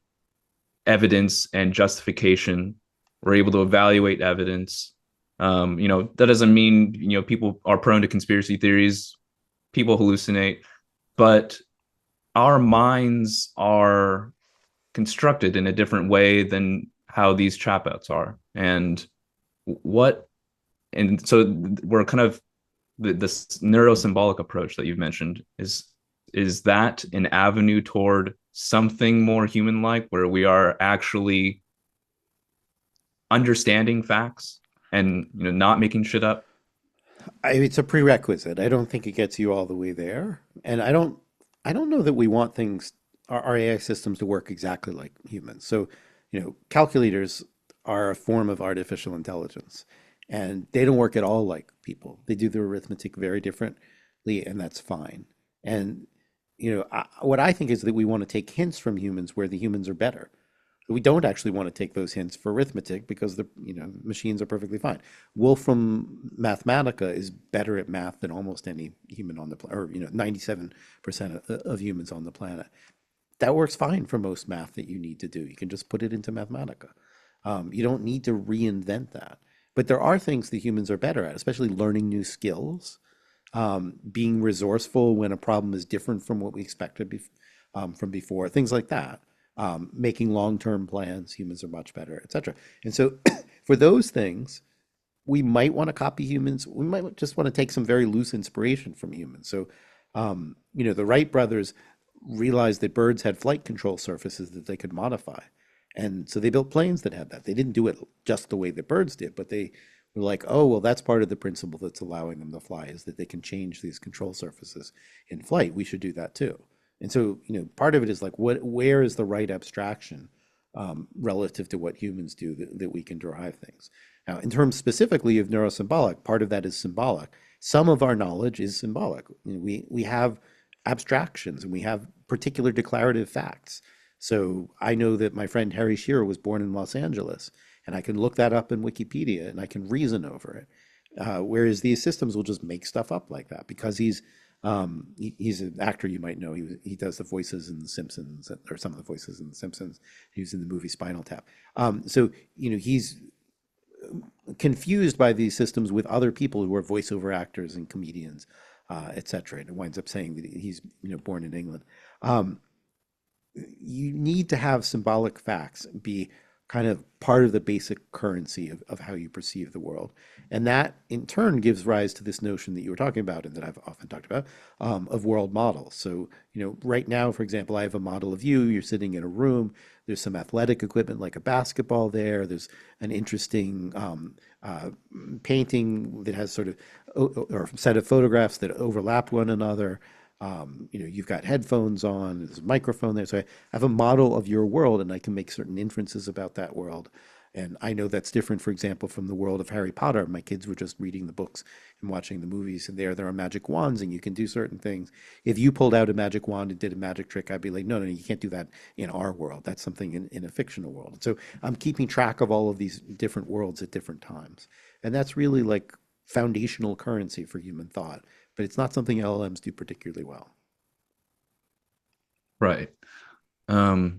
evidence and justification. We're able to evaluate evidence. That doesn't mean, people are prone to conspiracy theories, people hallucinate, but our minds are constructed in a different way than how these chatbots are. What, and so we're kind of this neurosymbolic approach that you've mentioned is that an avenue toward something more human like where we are actually understanding facts and not making shit up? It's a prerequisite. I don't think it gets you all the way there. And I don't know that we want our AI systems to work exactly like humans. So, calculators are a form of artificial intelligence, and they don't work at all like people. They do their arithmetic very differently, and that's fine. And, what I think is that we want to take hints from humans where the humans are better. We don't actually want to take those hints for arithmetic because the machines are perfectly fine. Wolfram Mathematica is better at math than almost any human on the planet, or 97% of humans on the planet. That works fine for most math that you need to do. You can just put it into Mathematica. You don't need to reinvent that. But there are things that humans are better at, especially learning new skills, being resourceful when a problem is different from what we expected from before, things like that. Making long-term plans, humans are much better, etc. And so for those things, we might want to copy humans. We might just want to take some very loose inspiration from humans. So, the Wright brothers realized that birds had flight control surfaces that they could modify. And so they built planes that had that. They didn't do it just the way that birds did, but they were like, oh, well, that's part of the principle that's allowing them to fly is that they can change these control surfaces in flight. We should do that too. And so, part of it is like, where is the right abstraction relative to what humans do that we can derive things? Now, in terms specifically of neurosymbolic, part of that is symbolic. Some of our knowledge is symbolic. We have abstractions and we have particular declarative facts. So I know that my friend Harry Shearer was born in Los Angeles, and I can look that up in Wikipedia and I can reason over it. Whereas these systems will just make stuff up like that because he's He's an actor you might know. He does the voices in The Simpsons, or some of the voices in The Simpsons. He was in the movie Spinal Tap. So he's confused by these systems with other people who are voiceover actors and comedians, etc. And it winds up saying that he's born in England. Um, you need to have symbolic facts be kind of part of the basic currency of how you perceive the world. And that in turn gives rise to this notion that you were talking about and that I've often talked about, of world models. So, right now, for example, I have a model of you. You're sitting in a room. There's some athletic equipment like a basketball there. There's an interesting painting that has sort of, or set of photographs that overlap one another. You've got headphones on, there's a microphone there. So I have a model of your world and I can make certain inferences about that world. And I know that's different, for example, from the world of Harry Potter. My kids were just reading the books and watching the movies, and there are magic wands and you can do certain things. If you pulled out a magic wand and did a magic trick, I'd be like, no, no, you can't do that in our world. That's something in a fictional world. And so I'm keeping track of all of these different worlds at different times. And that's really like foundational currency for human thought, but it's not something LLMs do particularly well. Right. Um,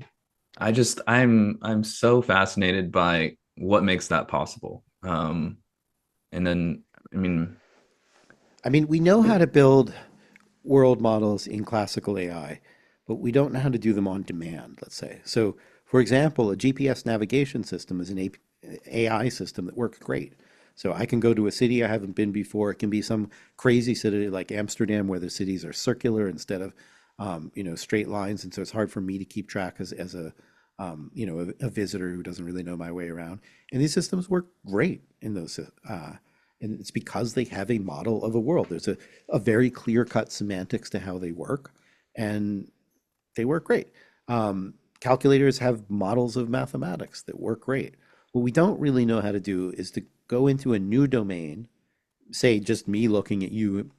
I'm so fascinated by what makes that possible. And then I mean, I mean, we know how to build world models in classical AI, but we don't know how to do them on demand, let's say. So, for example, a GPS navigation system is an AI system that works great. So I can go to a city I haven't been before. It can be some crazy city like Amsterdam where the cities are circular instead of straight lines, and so it's hard for me to keep track as a visitor who doesn't really know my way around. And these systems work great in those. And it's because they have a model of a world. There's a very clear-cut semantics to how they work, and they work great. Calculators have models of mathematics that work great. What we don't really know how to do is to go into a new domain, say just me looking at you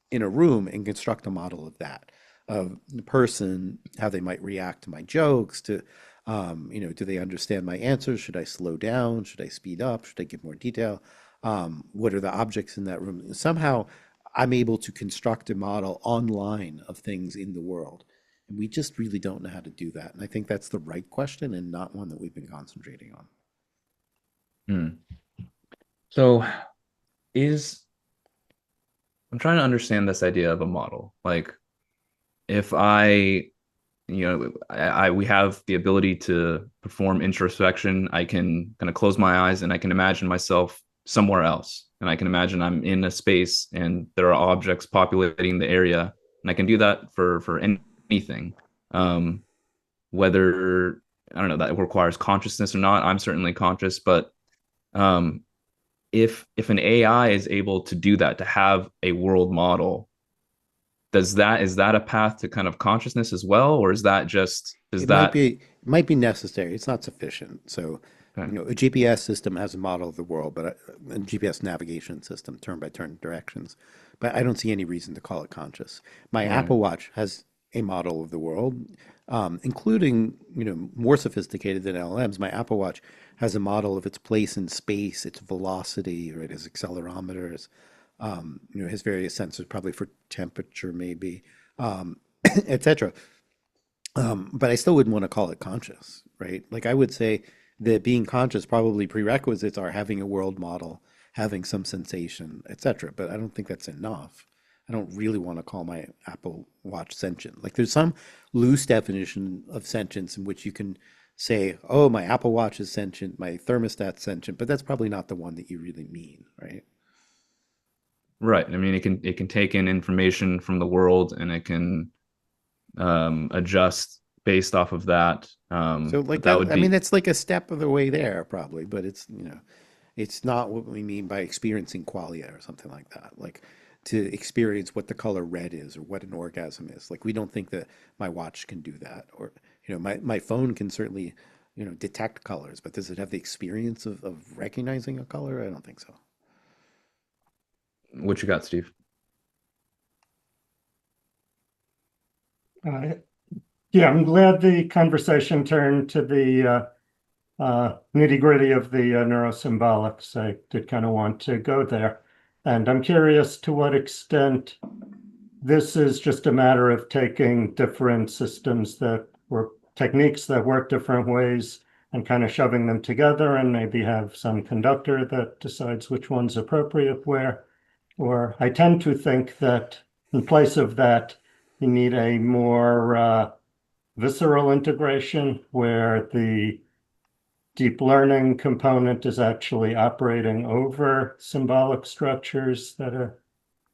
in a room and construct a model of that, of the person, how they might react to my jokes, to, do they understand my answers? Should I slow down? Should I speed up? Should I give more detail? What are the objects in that room? Somehow I'm able to construct a model online of things in the world. And we just really don't know how to do that. And I think that's the right question and not one that we've been concentrating on. hmm. So is I'm trying to understand this idea of a model. Like if I we have the ability to perform introspection. I can kind of close my eyes and I can imagine myself somewhere else. And I can imagine I'm in a space and there are objects populating the area. And I can do that for anything. Um, Whether I don't know that requires consciousness or not. I'm certainly conscious, but um, if an AI is able to do that, to have a world model, is that a path to kind of consciousness as well, or is that just does that It might be necessary. It's not sufficient. So, okay. a GPS system has a model of the world, but a GPS navigation system, turn by turn directions. But I don't see any reason to call it conscious. My Right. Apple Watch has a model of the world, including, more sophisticated than LLMs. My Apple Watch has a model of its place in space, its velocity, right, its accelerometers, has various sensors, probably for temperature, maybe, etc. But I still wouldn't want to call it conscious, right? Like I would say that being conscious probably prerequisites are having a world model, having some sensation, etc. But I don't think that's enough. I don't really want to call my Apple Watch sentient. Like there's some loose definition of sentience in which you can say, oh, my Apple Watch is sentient, my thermostat's sentient, but that's probably not the one that you really mean, right? Right. I mean, it can take in information from the world and it can adjust based off of that. So like But that that, would I mean, be that's like a step of the way there probably, but it's not what we mean by experiencing qualia or something like that. Like to experience what the color red is or what an orgasm is. Like we don't think that my watch can do that. Or, my phone can certainly, detect colors, but does it have the experience of recognizing a color? I don't think so. what you got, Steve. Uh, yeah, I'm glad the conversation turned to the nitty-gritty of the neurosymbolics. I did kind of want to go there. And I'm curious to what extent this is just a matter of taking different systems that were techniques that work different ways and kind of shoving them together and maybe have some conductor that decides which one's appropriate where. Or I tend to think that in place of that, you need a more visceral integration where the deep learning component is actually operating over symbolic structures that are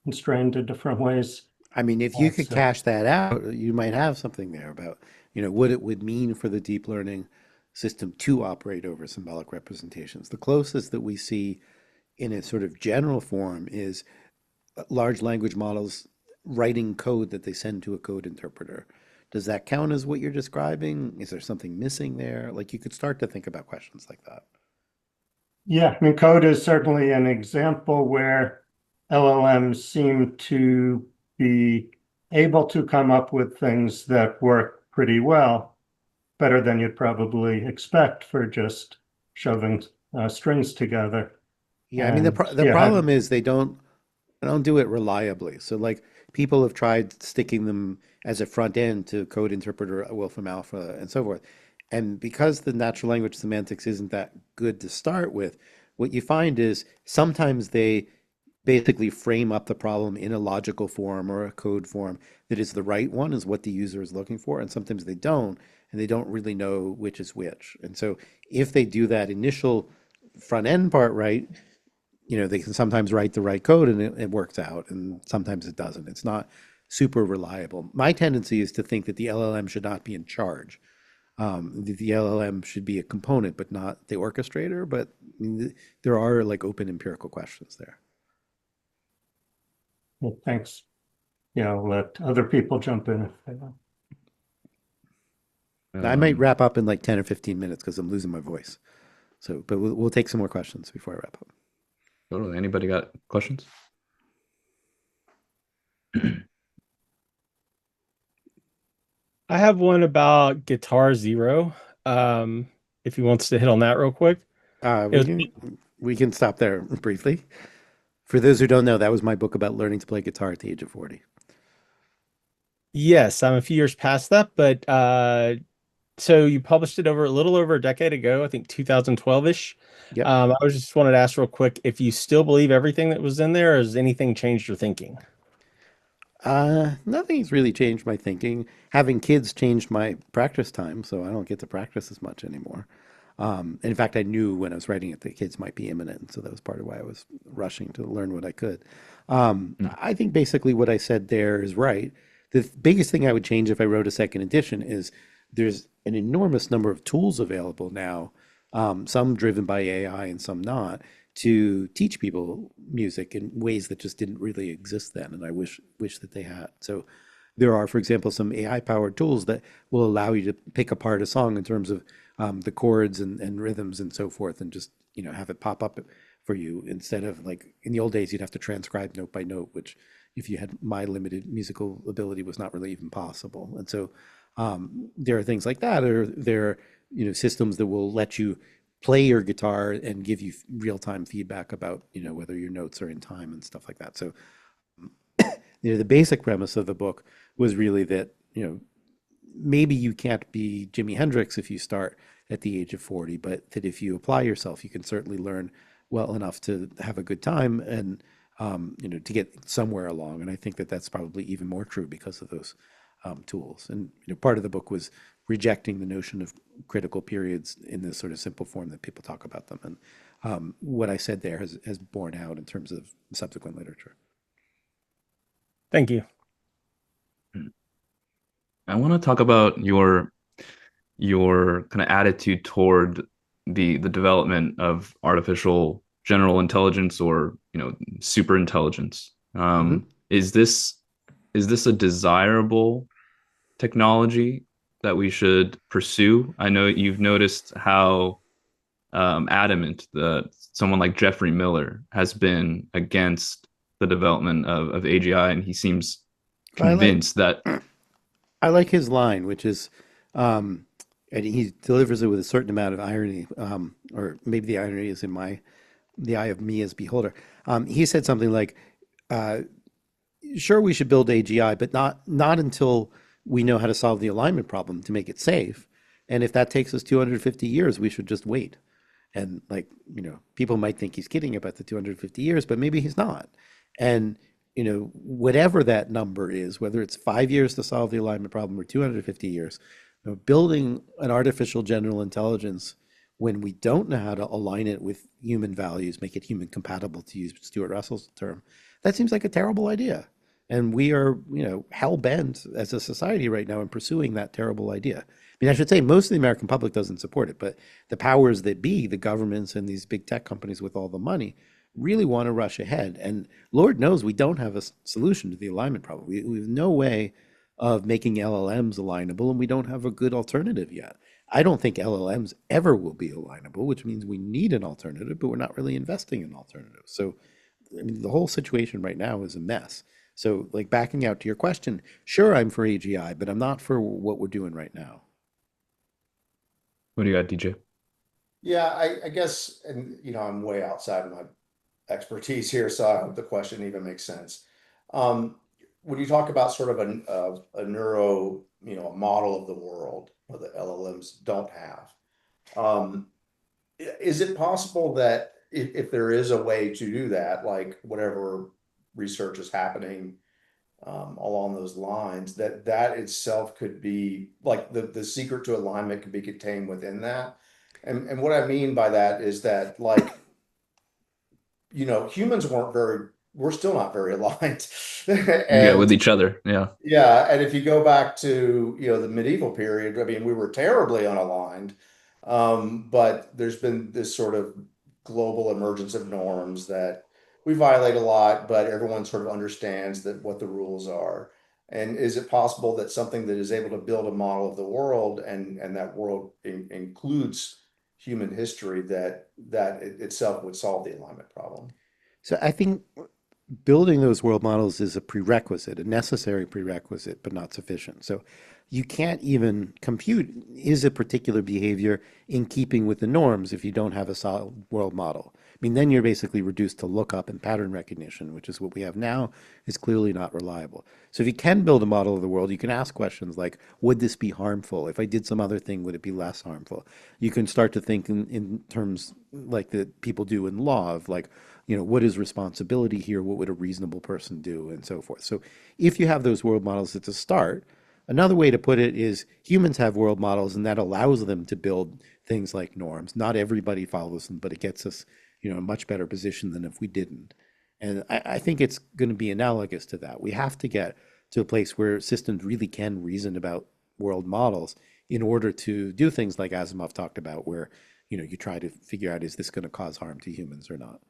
constrained in different ways. I mean, if you could So, cash that out, you might have something there about, what it would mean for the deep learning system to operate over symbolic representations. The closest that we see in a sort of general form is large language models writing code that they send to a code interpreter. Does that count as what you're describing? Is there something missing there? Like you could start to think about questions like that. yeah, I mean, code is certainly an example where LLMs seem to be able to come up with things that work pretty well, better than you'd probably expect for just shoving strings together. Yeah, I mean And the yeah, problem is they don't do it reliably. So like people have tried sticking them as a front end to code interpreter, Wolfram Alpha, and so forth. And because the natural language semantics isn't that good to start with, what you find is sometimes they basically frame up the problem in a logical form or a code form that is the right one, is what the user is looking for. And sometimes they don't, and they don't really know which is which. And so if they do that initial front end part right, they can sometimes write the right code and it works out, and sometimes it doesn't. It's not super reliable. My tendency is to think that the LLM should not be in charge. The LLM should be a component, but not the orchestrator. But I mean, there are like open empirical questions there. well, thanks. Let other people jump in if they want. I might Um, wrap up in like 10 or 15 minutes because I'm losing my voice. So, but we'll take some more questions before I wrap up. totally. Anybody got questions? I have one about Guitar Zero. Um, if he wants to hit on that real quick. Uh, It we was, can we can stop there briefly. For those who don't know, that was my book about learning to play guitar at the age of 40. yes, I'm a few years past that, but so you published it over a little over a decade ago, I think 2012-ish. Yep. I was just wanted to ask real quick if you still believe everything that was in there, or has anything changed your thinking? Nothing's really changed my thinking. Having kids changed my practice time, so I don't get to practice as much anymore. In fact, I knew when I was writing it that kids might be imminent, so that was part of why I was rushing to learn what I could. Mm. I think basically what I said there is right. The biggest thing I would change if I wrote a second edition is there's an enormous number of tools available now, some driven by AI and some not, to teach people music in ways that just didn't really exist then, and I wish that they had. So there are, for example, some AI powered tools that will allow you to pick apart a song in terms of the chords and rhythms and so forth, and just have it pop up for you instead of like in the old days you'd have to transcribe note by note, which if you had my limited musical ability was not really even possible. And so there are things like that, or there are systems that will let you play your guitar and give you real-time feedback about whether your notes are in time and stuff like that. So the basic premise of the book was really that maybe you can't be Jimi Hendrix if you start at the age of 40, but that if you apply yourself, you can certainly learn well enough to have a good time and to get somewhere along. And I think that that's probably even more true because of those tools. And part of the book was rejecting the notion of critical periods in this sort of simple form that people talk about them. And what I said there has borne out in terms of subsequent literature. Thank you. I want to talk about your kind of attitude toward the development of artificial general intelligence or super intelligence. Hmm. Is this a desirable technology that we should pursue? I know you've noticed how adamant someone like Jeffrey Miller has been against the development of AGI, and he seems I like convinced that. I like his line, which is, and he delivers it with a certain amount of irony, or maybe the irony is in the eye of me as beholder. He said something like, uh, sure, we should build AGI, but not until we know how to solve the alignment problem to make it safe. And if that takes us 250 years, we should just wait. And like, people might think he's kidding about the 250 years, but maybe he's not. And, whatever that number is, whether it's 5 years to solve the alignment problem or 250 years, building an artificial general intelligence when we don't know how to align it with human values, make it human compatible, to use Stuart Russell's term, that seems like a terrible idea. And we are, hell bent as a society right now in pursuing that terrible idea. I mean, I should say most of the American public doesn't support it, but the powers that be, the governments and these big tech companies with all the money, really want to rush ahead. And Lord knows we don't have a solution to the alignment problem. We have no way of making LLMs alignable, and we don't have a good alternative yet. I don't think LLMs ever will be alignable, which means we need an alternative, but we're not really investing in alternatives. So, I mean, the whole situation right now is a mess. So, like, backing out to your question, sure, I'm for AGI, but I'm not for what we're doing right now. What do you got, DJ? Yeah, I guess, and I'm way outside of my expertise here, so I hope the question even makes sense. Um, when you talk about sort of a neuro, a model of the world or the LLMs don't have, um, is it possible that if there is a way to do that, like whatever research is happening along those lines, that itself could be like the secret to alignment could be contained within that? And what I mean by that is that, like, humans we're still not very aligned. Yeah, with And each other. Yeah. yeah, and if you go back to, the medieval period, I mean, we were terribly unaligned. But there's been this sort of global emergence of norms that we violate a lot, but everyone sort of understands that what the rules are. And is it possible that something that is able to build a model of the world and that world includes human history, that it itself would solve the alignment problem? So I think building those world models is a prerequisite, a necessary prerequisite, but not sufficient. So you can't even compute, is a particular behavior in keeping with the norms if you don't have a solid world model. I mean, then you're basically reduced to lookup and pattern recognition, which is what we have now, is clearly not reliable. So if you can build a model of the world, you can ask questions like, would this be harmful? If I did some other thing, would it be less harmful? You can start to think in terms like that people do in law of like, what is responsibility here? What would a reasonable person do? And so forth. So if you have those world models at the start, another way to put it is humans have world models and that allows them to build things like norms. Not everybody follows them, but it gets us, a much better position than if we didn't. And I think it's going to be analogous to that. We have to get to a place where systems really can reason about world models in order to do things like Asimov talked about, where, you try to figure out, is this going to cause harm to humans or not?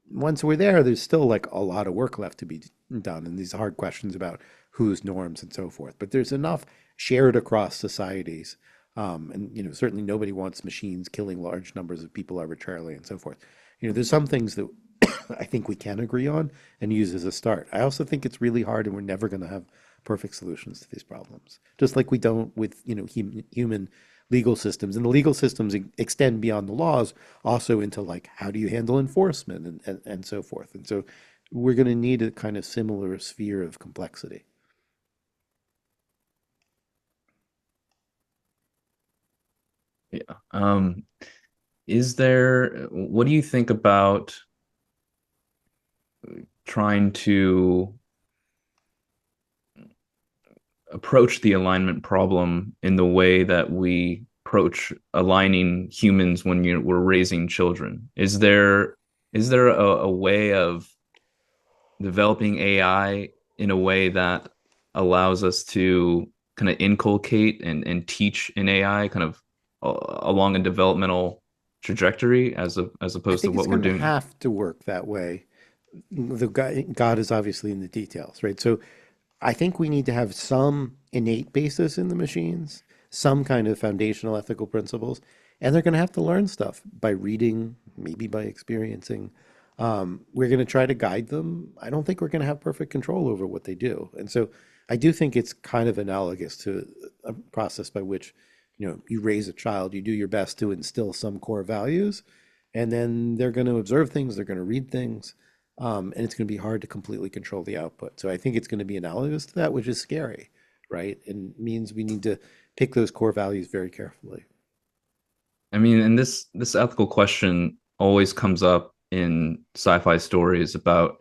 Once we're there, there's still like a lot of work left to be done, and these hard questions about whose norms and so forth. But there's enough shared across societies, and certainly nobody wants machines killing large numbers of people arbitrarily and so forth. There's some things that I think we can agree on and use as a start. I also think it's really hard, and we're never going to have perfect solutions to these problems, just like we don't with human legal systems. And the legal systems extend beyond the laws also into like, how do you handle enforcement and so forth. And so we're going to need a kind of similar sphere of complexity. Yeah. What do you think about trying to approach the alignment problem in the way that we approach aligning humans when we're raising children? Is there a way of developing AI in a way that allows us to kind of inculcate and teach an AI kind of along a developmental trajectory as I opposed to think it's what we're going to doing? have to work that way. The God is obviously in the details, right? So I think we need to have some innate basis in the machines, some kind of foundational ethical principles, and they're going to have to learn stuff by reading, maybe by experiencing. We're going to try to guide them. I don't think we're going to have perfect control over what they do. And so I do think it's kind of analogous to a process by which, you raise a child, you do your best to instill some core values, and then they're going to observe things, they're going to read things, And it's going to be hard to completely control the output. So I think it's going to be analogous to that, which is scary, right? And means we need to pick those core values very carefully. I mean, and this ethical question always comes up in sci-fi stories about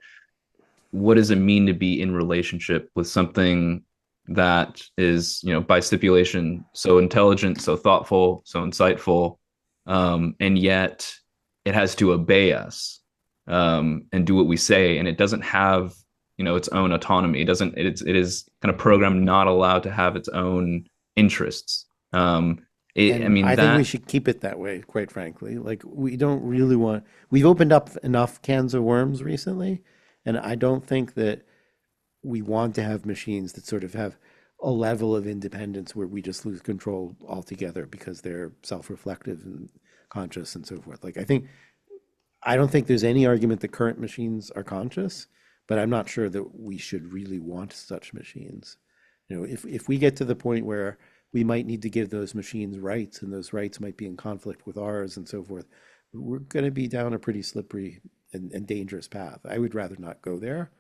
what does it mean to be in relationship with something that is, by stipulation, so intelligent, so thoughtful, so insightful, and yet it has to obey us, and do what we say, and it doesn't have, its own autonomy. It is kind of programmed, not allowed to have its own interests. I And mean I think we that. should keep it that way, quite frankly. Like, we don't really want, we've opened up enough cans of worms recently, and I don't think that we want to have machines that sort of have a level of independence where we just lose control altogether because they're self-reflective and conscious and so forth. Like, I don't think there's any argument that current machines are conscious, but I'm not sure that we should really want such machines. If we get to the point where we might need to give those machines rights and those rights might be in conflict with ours and so forth, we're going to be down a pretty slippery and dangerous path. I would rather not go there.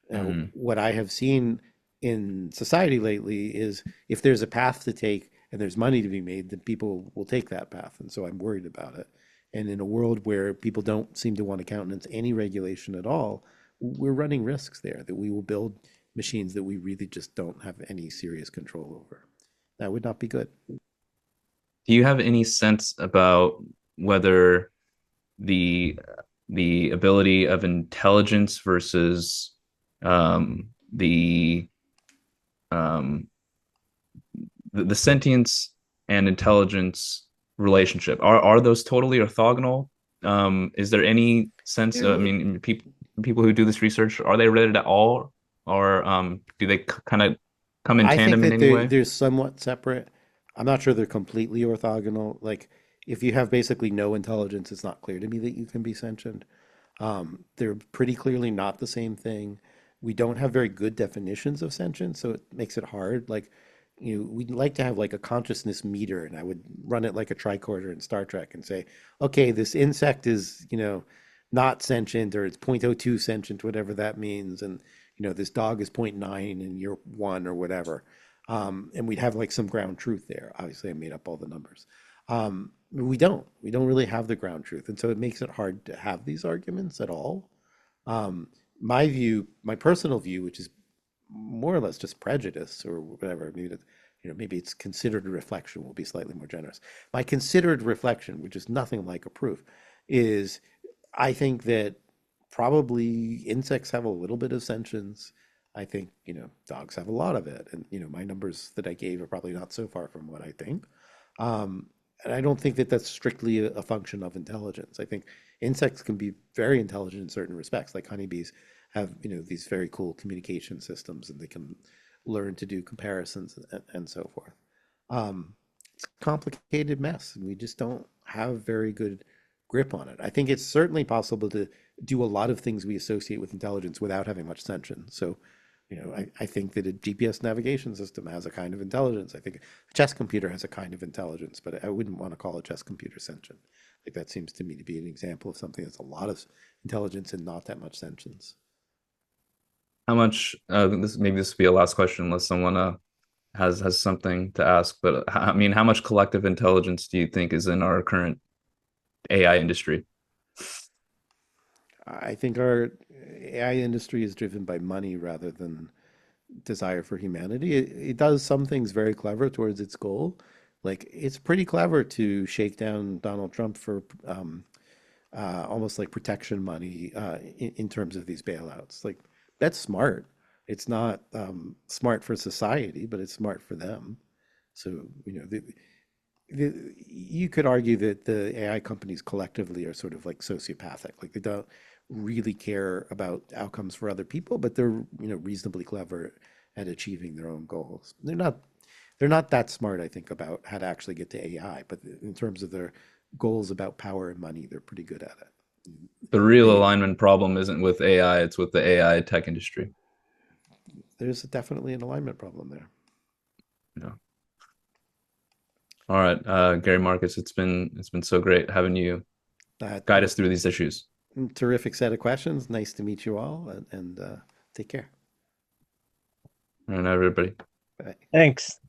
Now, Mhm. what I have seen in society lately is if there's a path to take and there's money to be made, then people will take that path. And so I'm worried about it. And in a world where people don't seem to want to countenance any regulation at all, we're running risks there that we will build machines that we really just don't have any serious control over. That would not be good. Do you have any sense about whether the the ability of intelligence versus, the um, the sentience and intelligence relationship, are those totally orthogonal? Is there any sense? I They're, mean, people who do this research, are they related at all, or do they kind of come in I think tandem in that any way? they're somewhat separate. I'm not sure they're completely orthogonal. Like, if you have basically no intelligence, it's not clear to me that you can be sentient. They're pretty clearly not the same thing. We don't have very good definitions of sentience, so it makes it hard. Like, we'd like to have like a consciousness meter, and I would run it like a tricorder in Star Trek and say, okay, this insect is, not sentient, or it's 0.02 sentient, whatever that means, and this dog is zero point 0.9 and you're 1 or whatever. And we'd have like some ground truth there. Obviously, I made up all the numbers. We don't. We don't really have the ground truth. And so it makes it hard to have these arguments at all. Um, my view, my personal view, which is more or less just prejudice or whatever, maybe it's considered reflection, will be slightly more generous. My considered reflection, which is nothing like a proof, is I think that probably insects have a little bit of sentience. I think, dogs have a lot of it. And, my numbers that I gave are probably not so far from what I think. Um, and I don't think that that's strictly a function of intelligence. I think insects can be very intelligent in certain respects, like honeybees have, these very cool communication systems and they can learn to do comparisons and so forth. It's a complicated mess, and we just don't have very good grip on it. I think it's certainly possible to do a lot of things we associate with intelligence without having much sentience. So, I think that a GPS navigation system has a kind of intelligence. I think a chess computer has a kind of intelligence, but I wouldn't want to call a chess computer sentient. Like, that seems to me to be an example of something that's a lot of intelligence and not that much sentience. How much? This will be a last question, unless someone has something to ask. But I mean, how much collective intelligence do you think is in our current AI industry? I think our AI industry is driven by money rather than desire for humanity. It does some things very clever towards its goal. Like, it's pretty clever to shake down Donald Trump for almost like protection money in terms of these bailouts. Like, that's smart. It's not smart for society, but it's smart for them. So, you could argue that the AI companies collectively are sort of like sociopathic. Like, they don't really care about outcomes for other people, but they're, reasonably clever at achieving their own goals. They're not that smart, I think, about how to actually get to AI, but in terms of their goals about power and money, they're pretty good at it. The real They, alignment problem isn't with AI; it's with the AI tech industry. there's definitely an alignment problem there. Yeah. All right, Gary Marcus, it's been so great having you That guide us through these issues. Terrific set of questions. Nice to meet you all, and take care. All right, everybody. Bye. Thanks.